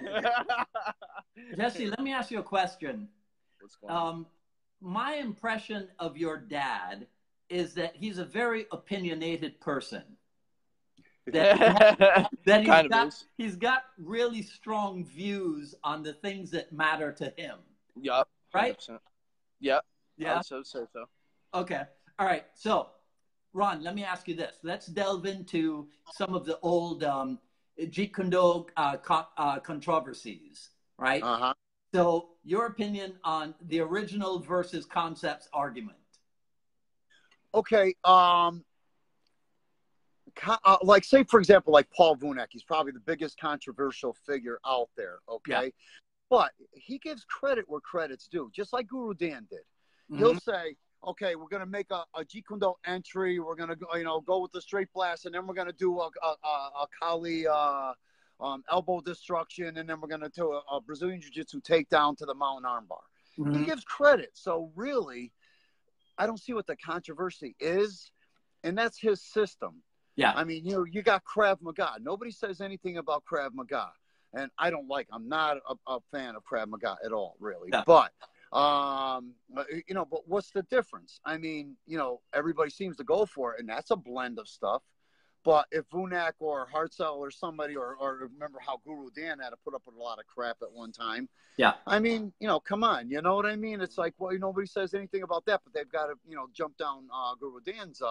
Jesse, let me ask you a question. What's going on? My impression of your dad is that he's a very opinionated person. That he's got really strong views on the things that matter to him. Yup. Right? 100%. Yep. Yeah. I'd say so. Okay. All right. So, Ron, let me ask you this. Let's delve into some of the old Jeet Kune Do controversies, right? So, your opinion on the original versus concepts argument. Okay. Like, say, for example, like Paul Vunak, he's probably the biggest controversial figure out there, okay? Yeah. But he gives credit where credit's due, just like Guru Dan did. He'll say, okay, we're going to make a Jeet Kune Do entry. We're going to go with the straight blast, and then we're going to do a Kali elbow destruction, and then we're going to do a Brazilian Jiu-Jitsu takedown to the mountain armbar. He gives credit. So really, I don't see what the controversy is, and that's his system. Yeah. I mean, you got Krav Maga. Nobody says anything about Krav Maga. And I'm not a fan of Krav Maga at all, really. Yeah. But, but what's the difference? I mean, everybody seems to go for it, and that's a blend of stuff. But if Vunak or Hartzell or somebody, or remember how Guru Dan had to put up with a lot of crap at one time. Yeah. I mean, come on. You know what I mean? It's like, well, nobody says anything about that, but they've got to, jump down Guru Dan's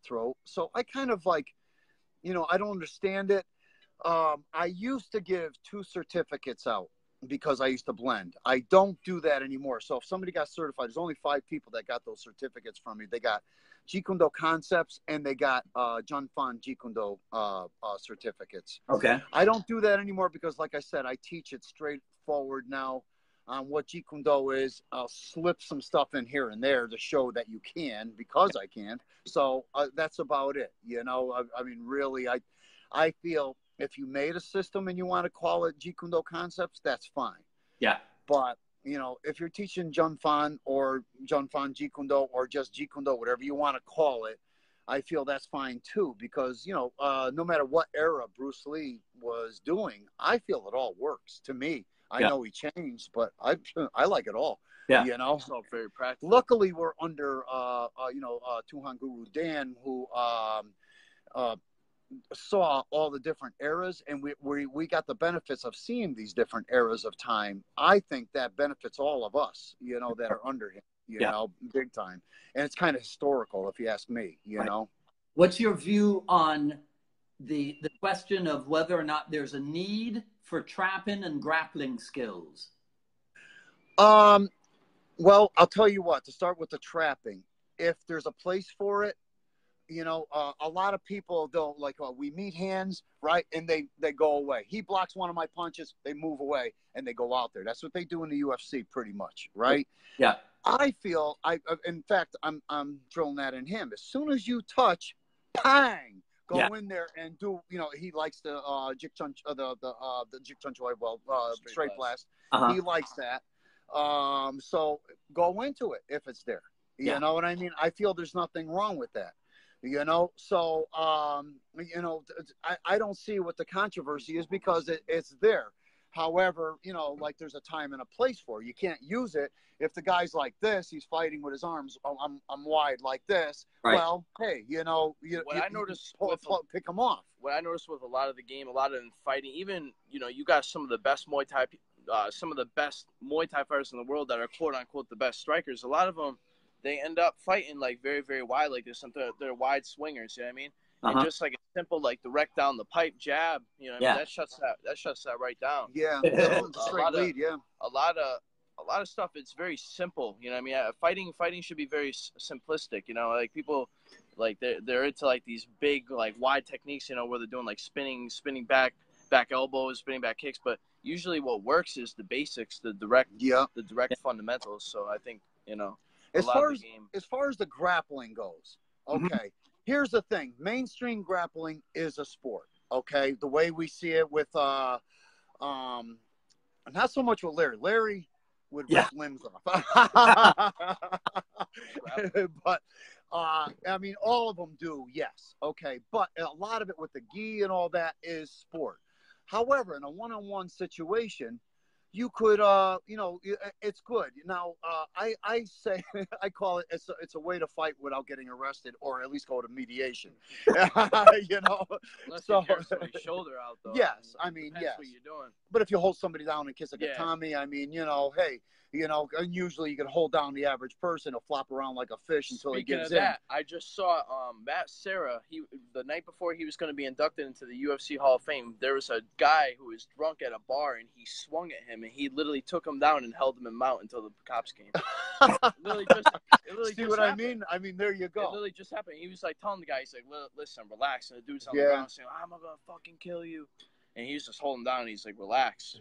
throat. So I kind of like, I don't understand it. I used to give 2 certificates out because I used to blend. I don't do that anymore. So if somebody got certified, there's only 5 people that got those certificates from me. They got Jeet Kune Do concepts and they got Jun Fan Jeet Kune Do certificates. Okay. I don't do that anymore because, like I said, I teach it straightforward now on what Jeet Kune Do is. I'll slip some stuff in here and there to show that you can, because I can. So that's about it. I mean, really, I feel if you made a system and you want to call it Jeet Kune Do concepts, that's fine. Yeah. But, if you're teaching Jun Fan or Jun Fan Jeet Kune Do or just Jeet Kune Do, whatever you want to call it, I feel that's fine too, because, no matter what era Bruce Lee was doing, I feel it all works to me. I know he changed, but I like it all. Yeah. It's all very practical. Luckily, we're under, Tuhan Guru Dan, who saw all the different eras, and we got the benefits of seeing these different eras of time. I think that benefits all of us, that are under him, big time. And it's kind of historical, if you ask me, know. What's your view on the question of whether or not there's a need for trapping and grappling skills? Well, I'll tell you what, to start with the trapping, if there's a place for it, a lot of people, they'll we meet hands, right? And they go away. He blocks one of my punches, they move away and they go out there. That's what they do in the UFC pretty much, right? Yeah. I feel in fact, I'm drilling that in him. As soon as you touch, bang, go in there and do, he likes the Jeet Kune Do straight blast. He likes that. So go into it if it's there. You know what I mean? I feel there's nothing wrong with that. So, I don't see what the controversy is, because it's there. However, there's a time and a place for it. You can't use it if the guy's like this, he's fighting with his arms, I'm wide like this. Right. Well, hey, I noticed pick him off. What I noticed with a lot of the game, a lot of fighting, even, you got some of the best Muay Thai fighters in the world that are quote unquote the best strikers. A lot of them, they end up fighting very, very wide, like they're wide swingers, you know what I mean? And just like a simple, direct down the pipe jab, that shuts that right down. Yeah, straight lead. Yeah, a lot of stuff. It's very simple, you know what I mean? Fighting should be very simplistic, like people, Like they're into like these big like wide techniques, you know, where they're doing like spinning back elbows, spinning back kicks. But usually what works is the basics, the direct fundamentals. So I think, you know, as far as the grappling goes, okay, here's the thing. Mainstream grappling is a sport, okay? The way we see it with not so much with Larry. Larry would rip limbs off. But I mean, all of them do, yes, okay. But a lot of it with the gi and all that is sport. However, in a one-on-one situation, you could, you know, it's good. Now, I say, I call it, it's a way to fight without getting arrested, or at least go to mediation. You know, unless you tear somebody's shoulder out, though. Yes, I mean, yes. What you're doing. But if you hold somebody down and kiss a katami, I mean, you know, hey, you know, usually you can hold down the average person. He'll flop around like a fish until he gives in. I just saw Matt Serra. The night before he was going to be inducted into the UFC Hall of Fame, there was a guy who was drunk at a bar, and he swung at him, and he literally took him down and held him in mount until the cops came. It literally See what happened. I mean? I mean, there you go. It literally just happened. He was like telling the guy, he's like, listen, relax. And the dude's on the ground saying, I'm going to fucking kill you. And he was just holding down, and he's like, relax.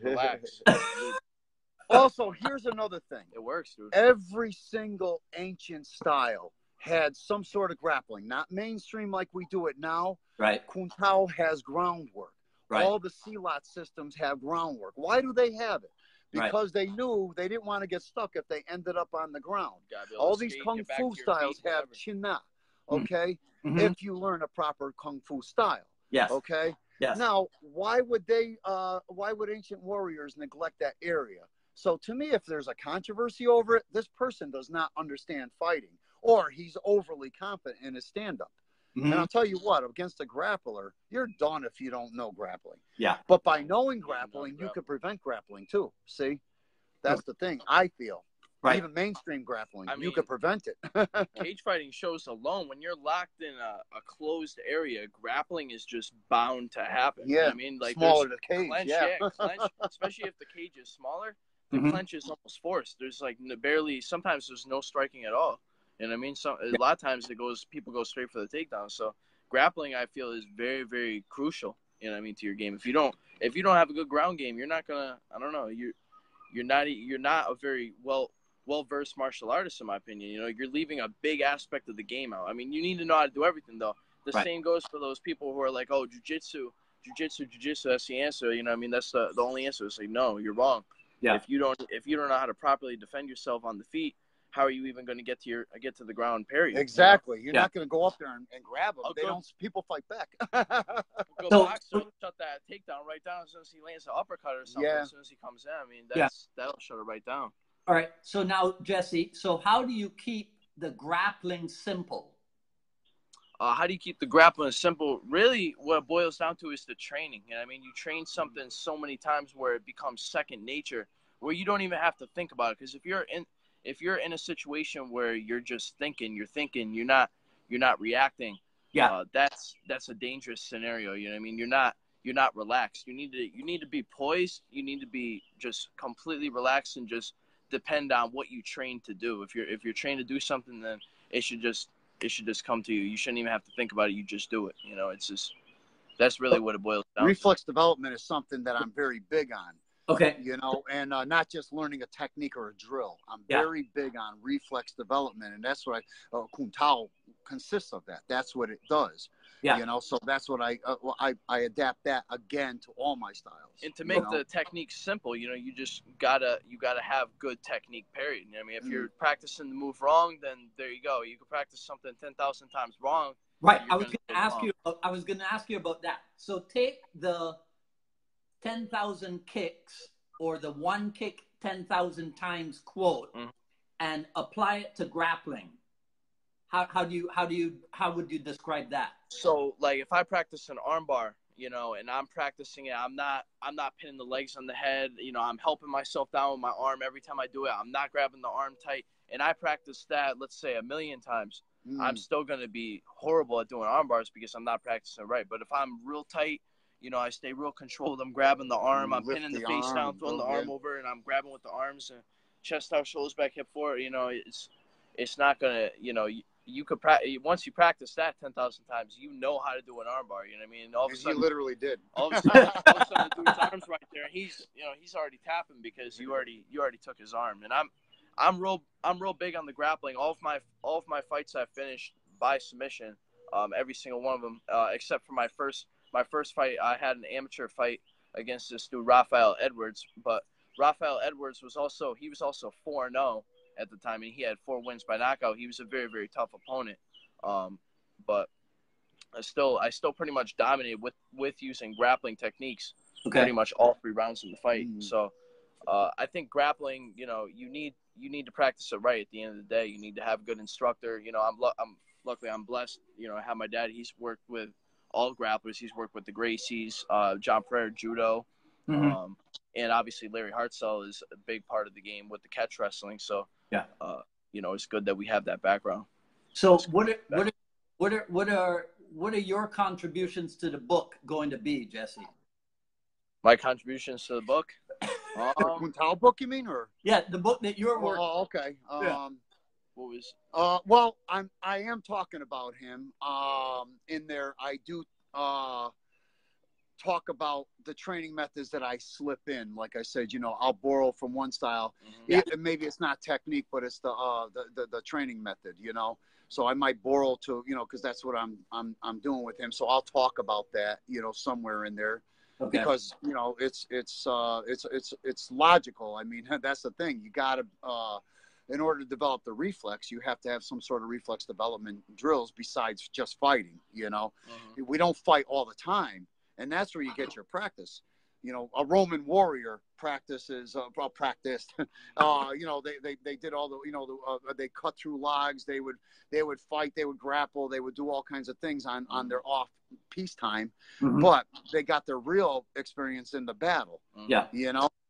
Also, here's another thing. It works, dude. Every single ancient style had some sort of grappling, not mainstream like we do it now. Right. Kung Tao has groundwork. Right. All the Silat systems have groundwork. Why do they have it? Because they knew they didn't want to get stuck if they ended up on the ground. All these Kung Fu styles have China, okay? If you learn a proper Kung Fu style. Yes. Okay? Yes. Now, why would ancient warriors neglect that area? So to me, if there's a controversy over it, this person does not understand fighting, or he's overly confident in his stand-up. And I'll tell you what, against a grappler, you're done if you don't know grappling. Yeah. But by knowing grappling, you could prevent grappling too. See? That's the thing, I feel. Right. Even mainstream grappling, you could prevent it. Cage fighting shows alone, when you're locked in a closed area, grappling is just bound to happen. Yeah. You know what I mean? Like, smaller the cage, clench, clench, especially if the cage is smaller. The clench is almost forced. There's like sometimes there's no striking at all. You know what I mean? A lot of times people go straight for the takedown. So grappling, I feel, is very, very crucial. You know what I mean, to your game. If you don't have a good ground game, you're not gonna. I don't know. You're not a very well-versed martial artist, in my opinion. You know, you're leaving a big aspect of the game out. I mean, you need to know how to do everything, though. The same goes for those people who are like, oh, jiu-jitsu, that's the answer. You know what I mean? That's the only answer. It's like, no, you're wrong. Yeah. If you don't know how to properly defend yourself on the feet, how are you even going to get to the ground? Period. Exactly. You're not going to go up there and grab them. People fight back. Boxer shut that takedown right down as soon as he lands an uppercut or something. As soon as he comes in, I mean, that'll shut it right down. All right. So now, Jesse, how do you keep the grappling simple? How do you keep the grappling simple? Really, what it boils down to is the training. You know what I mean? You train something so many times where it becomes second nature, where you don't even have to think about it. Because if you're in a situation where you're just thinking, you're not reacting. Yeah, that's a dangerous scenario. You know what I mean? You're not relaxed. You need to be poised. You need to be just completely relaxed and just depend on what you train to do. If you're trained to do something, then it should just come to you. You shouldn't even have to think about it. You just do it. You know, that's really what it boils down to. Reflex development is something that I'm very big on. Okay. You know, and not just learning a technique or a drill. I'm very big on reflex development, and that's what Kung Tao consists of. That's what it does. Yeah. You know, so that's what I adapt that again to all my styles. And to make the technique simple, you know, you gotta have good technique. Period. You know what I mean, if you're practicing the move wrong, then there you go. You can practice something 10,000 times wrong. Right. I was going to ask you about that. So take the 10,000 kicks or the one kick 10,000 times quote and apply it to grappling. How would you describe that? So like if I practice an armbar, you know, and I'm practicing it, I'm not pinning the legs on the head, you know, I'm helping myself down with my arm every time I do it. I'm not grabbing the arm tight, and I practice that, let's say 1,000,000 times. I'm still going to be horrible at doing arm bars because I'm not practicing right. But if I'm real tight, you know, I stay real controlled. I'm grabbing the arm, I'm pinning the face down, throwing the arm over, and I'm grabbing with the arms and chest out, shoulders back, hip forward. You know, it's not going to, you know, you could once you practice that 10,000 times, you know how to do an armbar. You know what I mean? All of a sudden, he literally did. All of a sudden, the dude's arms right there. He's already tapping because you already took his arm. And I'm real big on the grappling. All of my fights I finished by submission. Every single one of them, except for my first fight. I had an amateur fight against this dude Rafael Edwards, but Rafael Edwards was also 4-0 at the time, and he had 4 wins by knockout. He was a very, very tough opponent, but I still pretty much dominated with using grappling techniques pretty much all 3 rounds in the fight. So I think grappling, you need to practice it right. At the end of the day, you need to have a good instructor. Luckily I'm blessed. I have my dad. He's worked with all grapplers. He's worked with the Gracies, John Pereira judo. And obviously Larry Hartzell is a big part of the game with the catch wrestling. So, it's good that we have that background. So what are your contributions to the book going to be, Jesse? My contributions to the book? The Quintal book, you mean, or? Yeah, the book that you're working. Oh, okay. What was? Well, I am talking about him. In there, I do talk about the training methods that I slip in. Like I said, I'll borrow from one style. Maybe it's not technique, but it's the training method. So I might borrow to because that's what I'm doing with him. So I'll talk about that somewhere in there. Okay. Because it's logical. I mean, that's the thing. You got to in order to develop the reflex, you have to have some sort of reflex development drills besides just fighting. We don't fight all the time, and that's where you get your practice. A Roman warrior practices. Practiced. They did all the. They cut through logs. They would fight. They would grapple. They would do all kinds of things on their off peacetime. But they got their real experience in the battle. Yeah.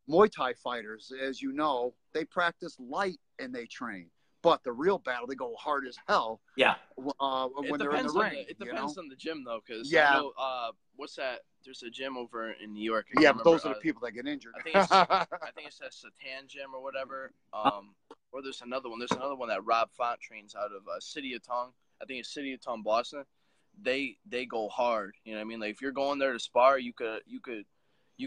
Muay Thai fighters, as you know, they practice light and they train. But the real battle, they go hard as hell. Yeah. When they're in the ring. It depends on the gym, though, because I know, what's that? There's a gym over in New York. But those are the people that get injured. I think it's that Satan gym or whatever. Or there's another one. There's another one that Rob Font trains out of City of Tongue. I think it's City of Tongue, Boston. They go hard. You know what I mean? Like if you're going there to spar, you could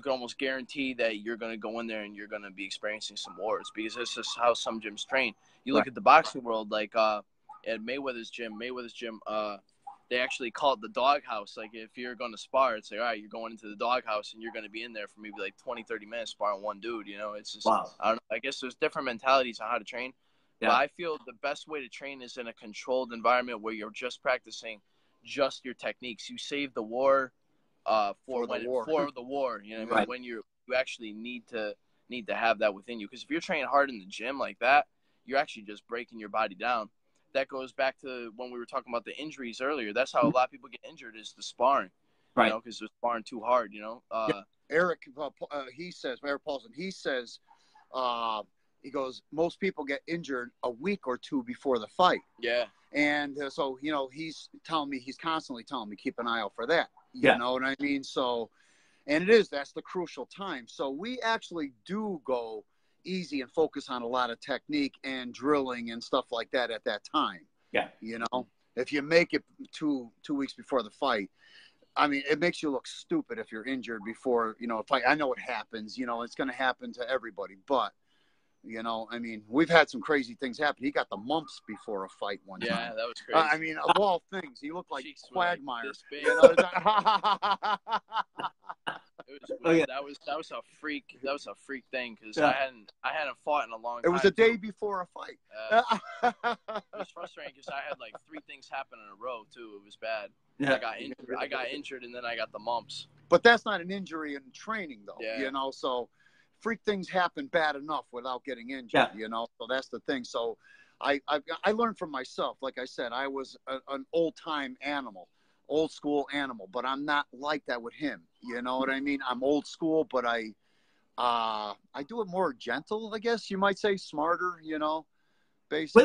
almost guarantee that you're going to go in there and you're going to be experiencing some wars because that's just how some gyms train. You look at the boxing world, like at Mayweather's gym, they actually call it the doghouse. Like if you're going to spar, it's like, all right, you're going into the doghouse and you're going to be in there for maybe like 20, 30 minutes sparring one dude. It's just, wow. I don't know. I guess there's different mentalities on how to train. Yeah. But I feel the best way to train is in a controlled environment where you're just practicing just your techniques. You save the war for the war. You know what I mean? When you actually need to have that within you. Because if you're training hard in the gym like that, you're actually just breaking your body down. That goes back to when we were talking about the injuries earlier. That's how a lot of people get injured is the sparring, because they're sparring too hard. Eric Paulson, he says, he goes, most people get injured a week or two before the fight. Yeah. And so, he's constantly telling me, keep an eye out for that. You know what I mean? So, and that's the crucial time. So we actually do go easy and focus on a lot of technique and drilling and stuff like that at that time. Yeah. If you make it 2 weeks before the fight, I mean, it makes you look stupid if you're injured before, a fight. I know it happens, it's going to happen to everybody, but I mean, we've had some crazy things happen. He got the mumps before a fight one time. Yeah, that was crazy. I mean, of all things, he looked like Quagmire. That was a freak. That was a freak thing because I hadn't fought in a long time. It was a day before a fight. It was frustrating because I had like 3 things happen in a row too. It was bad. Yeah. I got injured and then I got the mumps. But that's not an injury in training though. Yeah. So freak things happen bad enough without getting injured. So that's the thing. So I learned from myself. Like I said, I was an old school animal, but I'm not like that with him. You know what I mean? I'm old school, but I do it more gentle, I guess you might say, smarter, basically.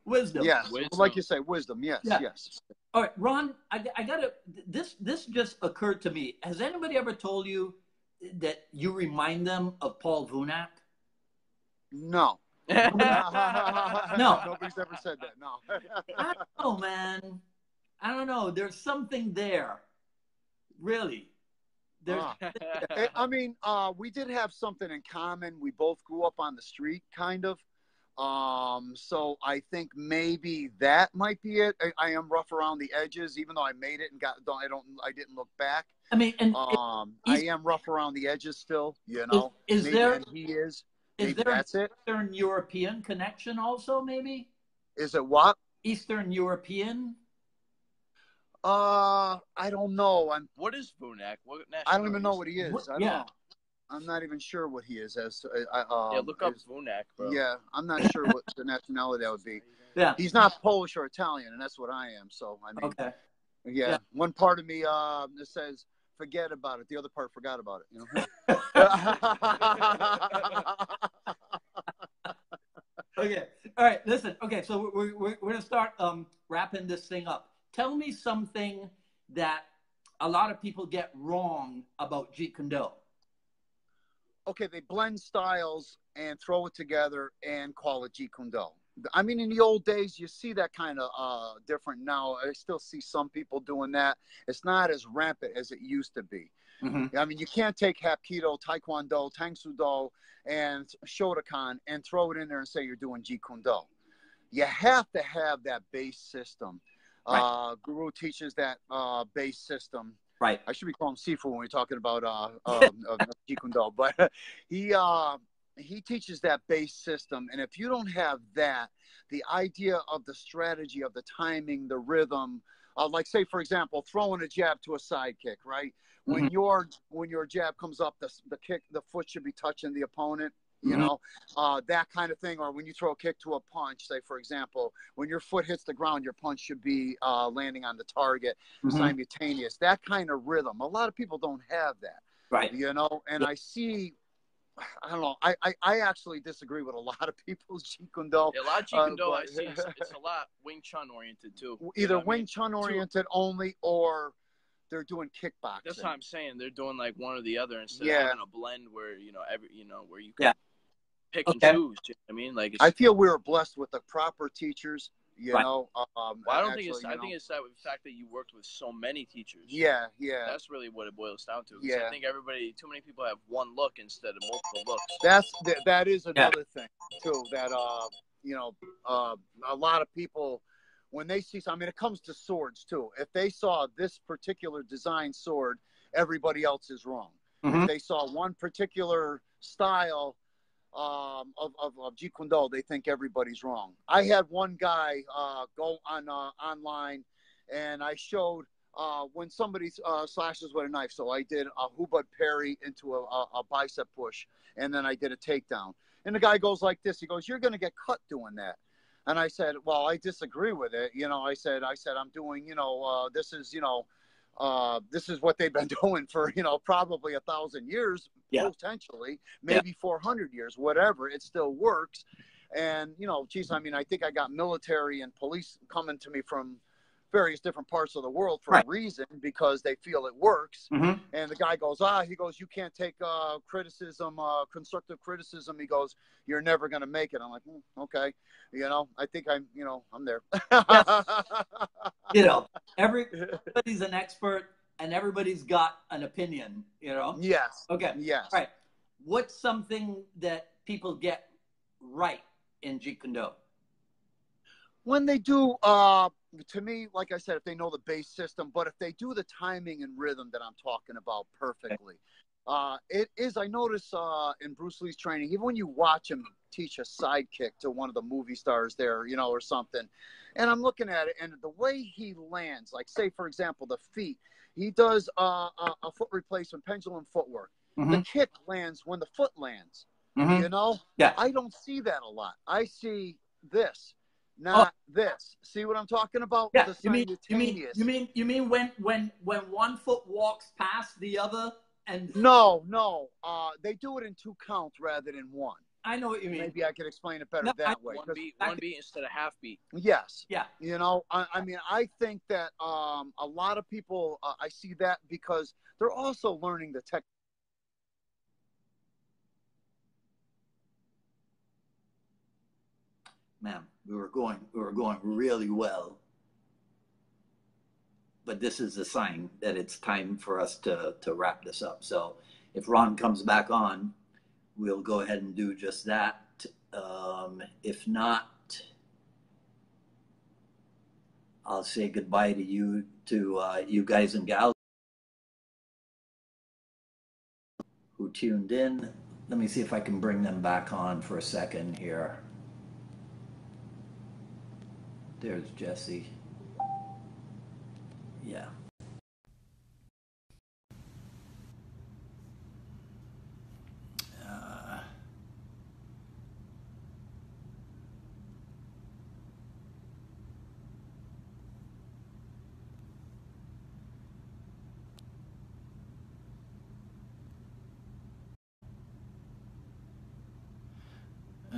Wisdom. Yes. Wisdom. Like you say, wisdom. Yes. Yeah. Yes. All right, Ron, I gotta, this just occurred to me. Has anybody ever told you that you remind them of Paul Vunak? No. No. Nobody's ever said that. No. I don't know, man. I don't know. There's something there. Really. There's. I mean, we did have something in common. We both grew up on the street, kind of. So I think maybe that might be it. I am rough around the edges, even though I made it and I didn't look back. I mean, and I am rough around the edges still, you know. Is maybe, there? and he is. Is Maybe there that's an it. Eastern European connection also? Maybe Is it what? Eastern European. I don't know. What is Vunak? What I don't even know what he is. I don't Yeah. know. I'm not even sure what he is. Yeah, look up Vunak, bro. Yeah, I'm not sure what the nationality that would be. Yeah. He's not Polish or Italian, and that's what I am. So I mean, Okay. yeah. One part of me that says forget about it. The other part forgot about it. You know. Okay. All right. Listen. Okay. So we're gonna start wrapping this thing up. Tell me something that a lot of people get wrong about Jeet Kune Do. Okay, they blend styles and throw it together and call it Jeet Kune Do. I mean, in the old days, you see that kind of different now. I still see some people doing that. It's not as rampant as it used to be. Mm-hmm. I mean, you can't take Hapkido, Taekwondo, Tang Soo Do, and Shotokan and throw it in there and say you're doing Jeet Kune Do. You have to have that base system. Right. Guru teaches that base system. Right. I should be calling Sifu when we're talking about Jeet Kune Do, but he teaches that base system, and if you don't have that, the idea of the strategy, of the timing, the rhythm, like say for example, throwing a jab to a side kick, right? When your jab comes up, the foot should be touching the opponent. You know, that kind of thing. Or when you throw a kick to a punch, say, for example, when your foot hits the ground, your punch should be landing on the target simultaneous. That kind of rhythm. A lot of people don't have that. Right. You know, and I see, I don't know, I actually disagree with a lot of people's Jeet Kune Do. Yeah, a lot of Jeet Kune Do I see it's a lot Wing Chun oriented too. Either Wing Chun oriented only, or they're doing kickboxing. That's what I'm saying. They're doing like one or the other instead of having a blend where where you can pick and choose. You know what I mean? Like I feel we were blessed with the proper teachers. You know, well, I don't think it's. I think it's that fact that you worked with so many teachers. Yeah. That's really what it boils down to. I think too many people have one look instead of multiple looks. That is another thing too. That a lot of people, when they see, I mean, it comes to swords too. If they saw this particular design sword, everybody else is wrong. If they saw one particular style of Jeet Kune Do, they think everybody's wrong. I had one guy go on online, and I showed when somebody slashes with a knife. So I did a hubud parry into a bicep push, and then I did a takedown. And the guy goes like this. He goes, "You're going to get cut doing that." And I said, "Well, I disagree with it. You know," I said, "I'm doing, this is what they've been doing for, probably 1,000 years, potentially, maybe 400 years, whatever. It still works." And, geez, I mean, I think I got military and police coming to me from various different parts of the world for a reason, because they feel it works. And the guy goes, you can't take criticism, constructive criticism. He goes, "You're never going to make it." I'm like, okay. I think I'm there. Everybody's an expert and everybody's got an opinion, Yes. Okay. Yes. All right. What's something that people get right in Jeet Kune Do? When they do, to me, like I said, if they know the base system, but if they do the timing and rhythm that I'm talking about perfectly, it is, I notice in Bruce Lee's training, even when you watch him teach a sidekick to one of the movie stars there, or something, and I'm looking at it, and the way he lands, like say, for example, the feet, he does a foot replacement, pendulum footwork. The kick lands when the foot lands, Yeah. I don't see that a lot. I see this. Not this. See what I'm talking about? Yeah. The simultaneous. You mean when one foot walks past the other and No. They do it in 2 counts rather than 1. I know what you mean. Maybe I could explain it better that way. One beat instead of half beat. Yes. Yeah. I mean, I think that a lot of people, I see that because they're also learning the technique. man, we were going really well. But this is a sign that it's time for us to wrap this up. So if Ron comes back on, we'll go ahead and do just that. If not, I'll say goodbye to you guys and gals who tuned in. Let me see if I can bring them back on for a second here. There's Jesse. Yeah.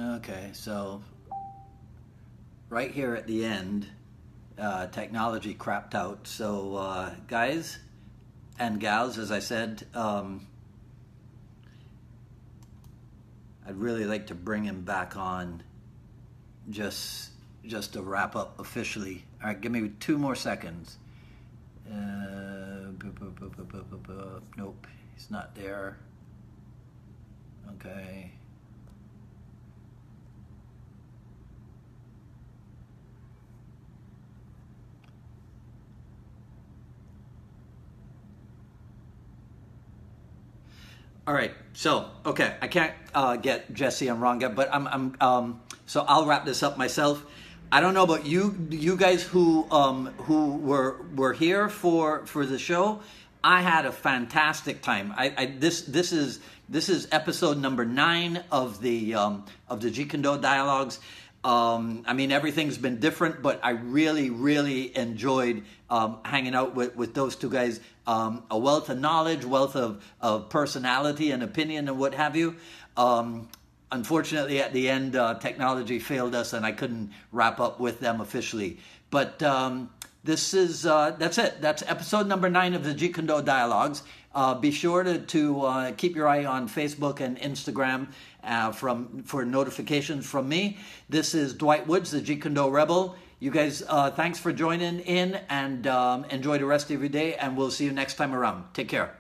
Okay, so right here at the end, technology crapped out. So guys and gals, as I said, I'd really like to bring him back on just to wrap up officially. All right, give me 2 more seconds. Nope, he's not there. Okay. All right, so okay, I can't get Jesse and Ron, but so I'll wrap this up myself. I don't know about you guys who were here for the show. I had a fantastic time. This is episode number 9 of the Jeet Kune Do dialogues. I mean, everything's been different, but I really enjoyed hanging out with those two guys. A wealth of knowledge, wealth of personality and opinion and what have you. Unfortunately, at the end, technology failed us and I couldn't wrap up with them officially. But that's it. That's episode number 9 of the Jeet Kune Do dialogues. Be sure to keep your eye on Facebook and Instagram for notifications from me. This is Dwight Woods, the Jeet Kune Do Rebel. You guys, thanks for joining in, and enjoy the rest of your day, and we'll see you next time around. Take care.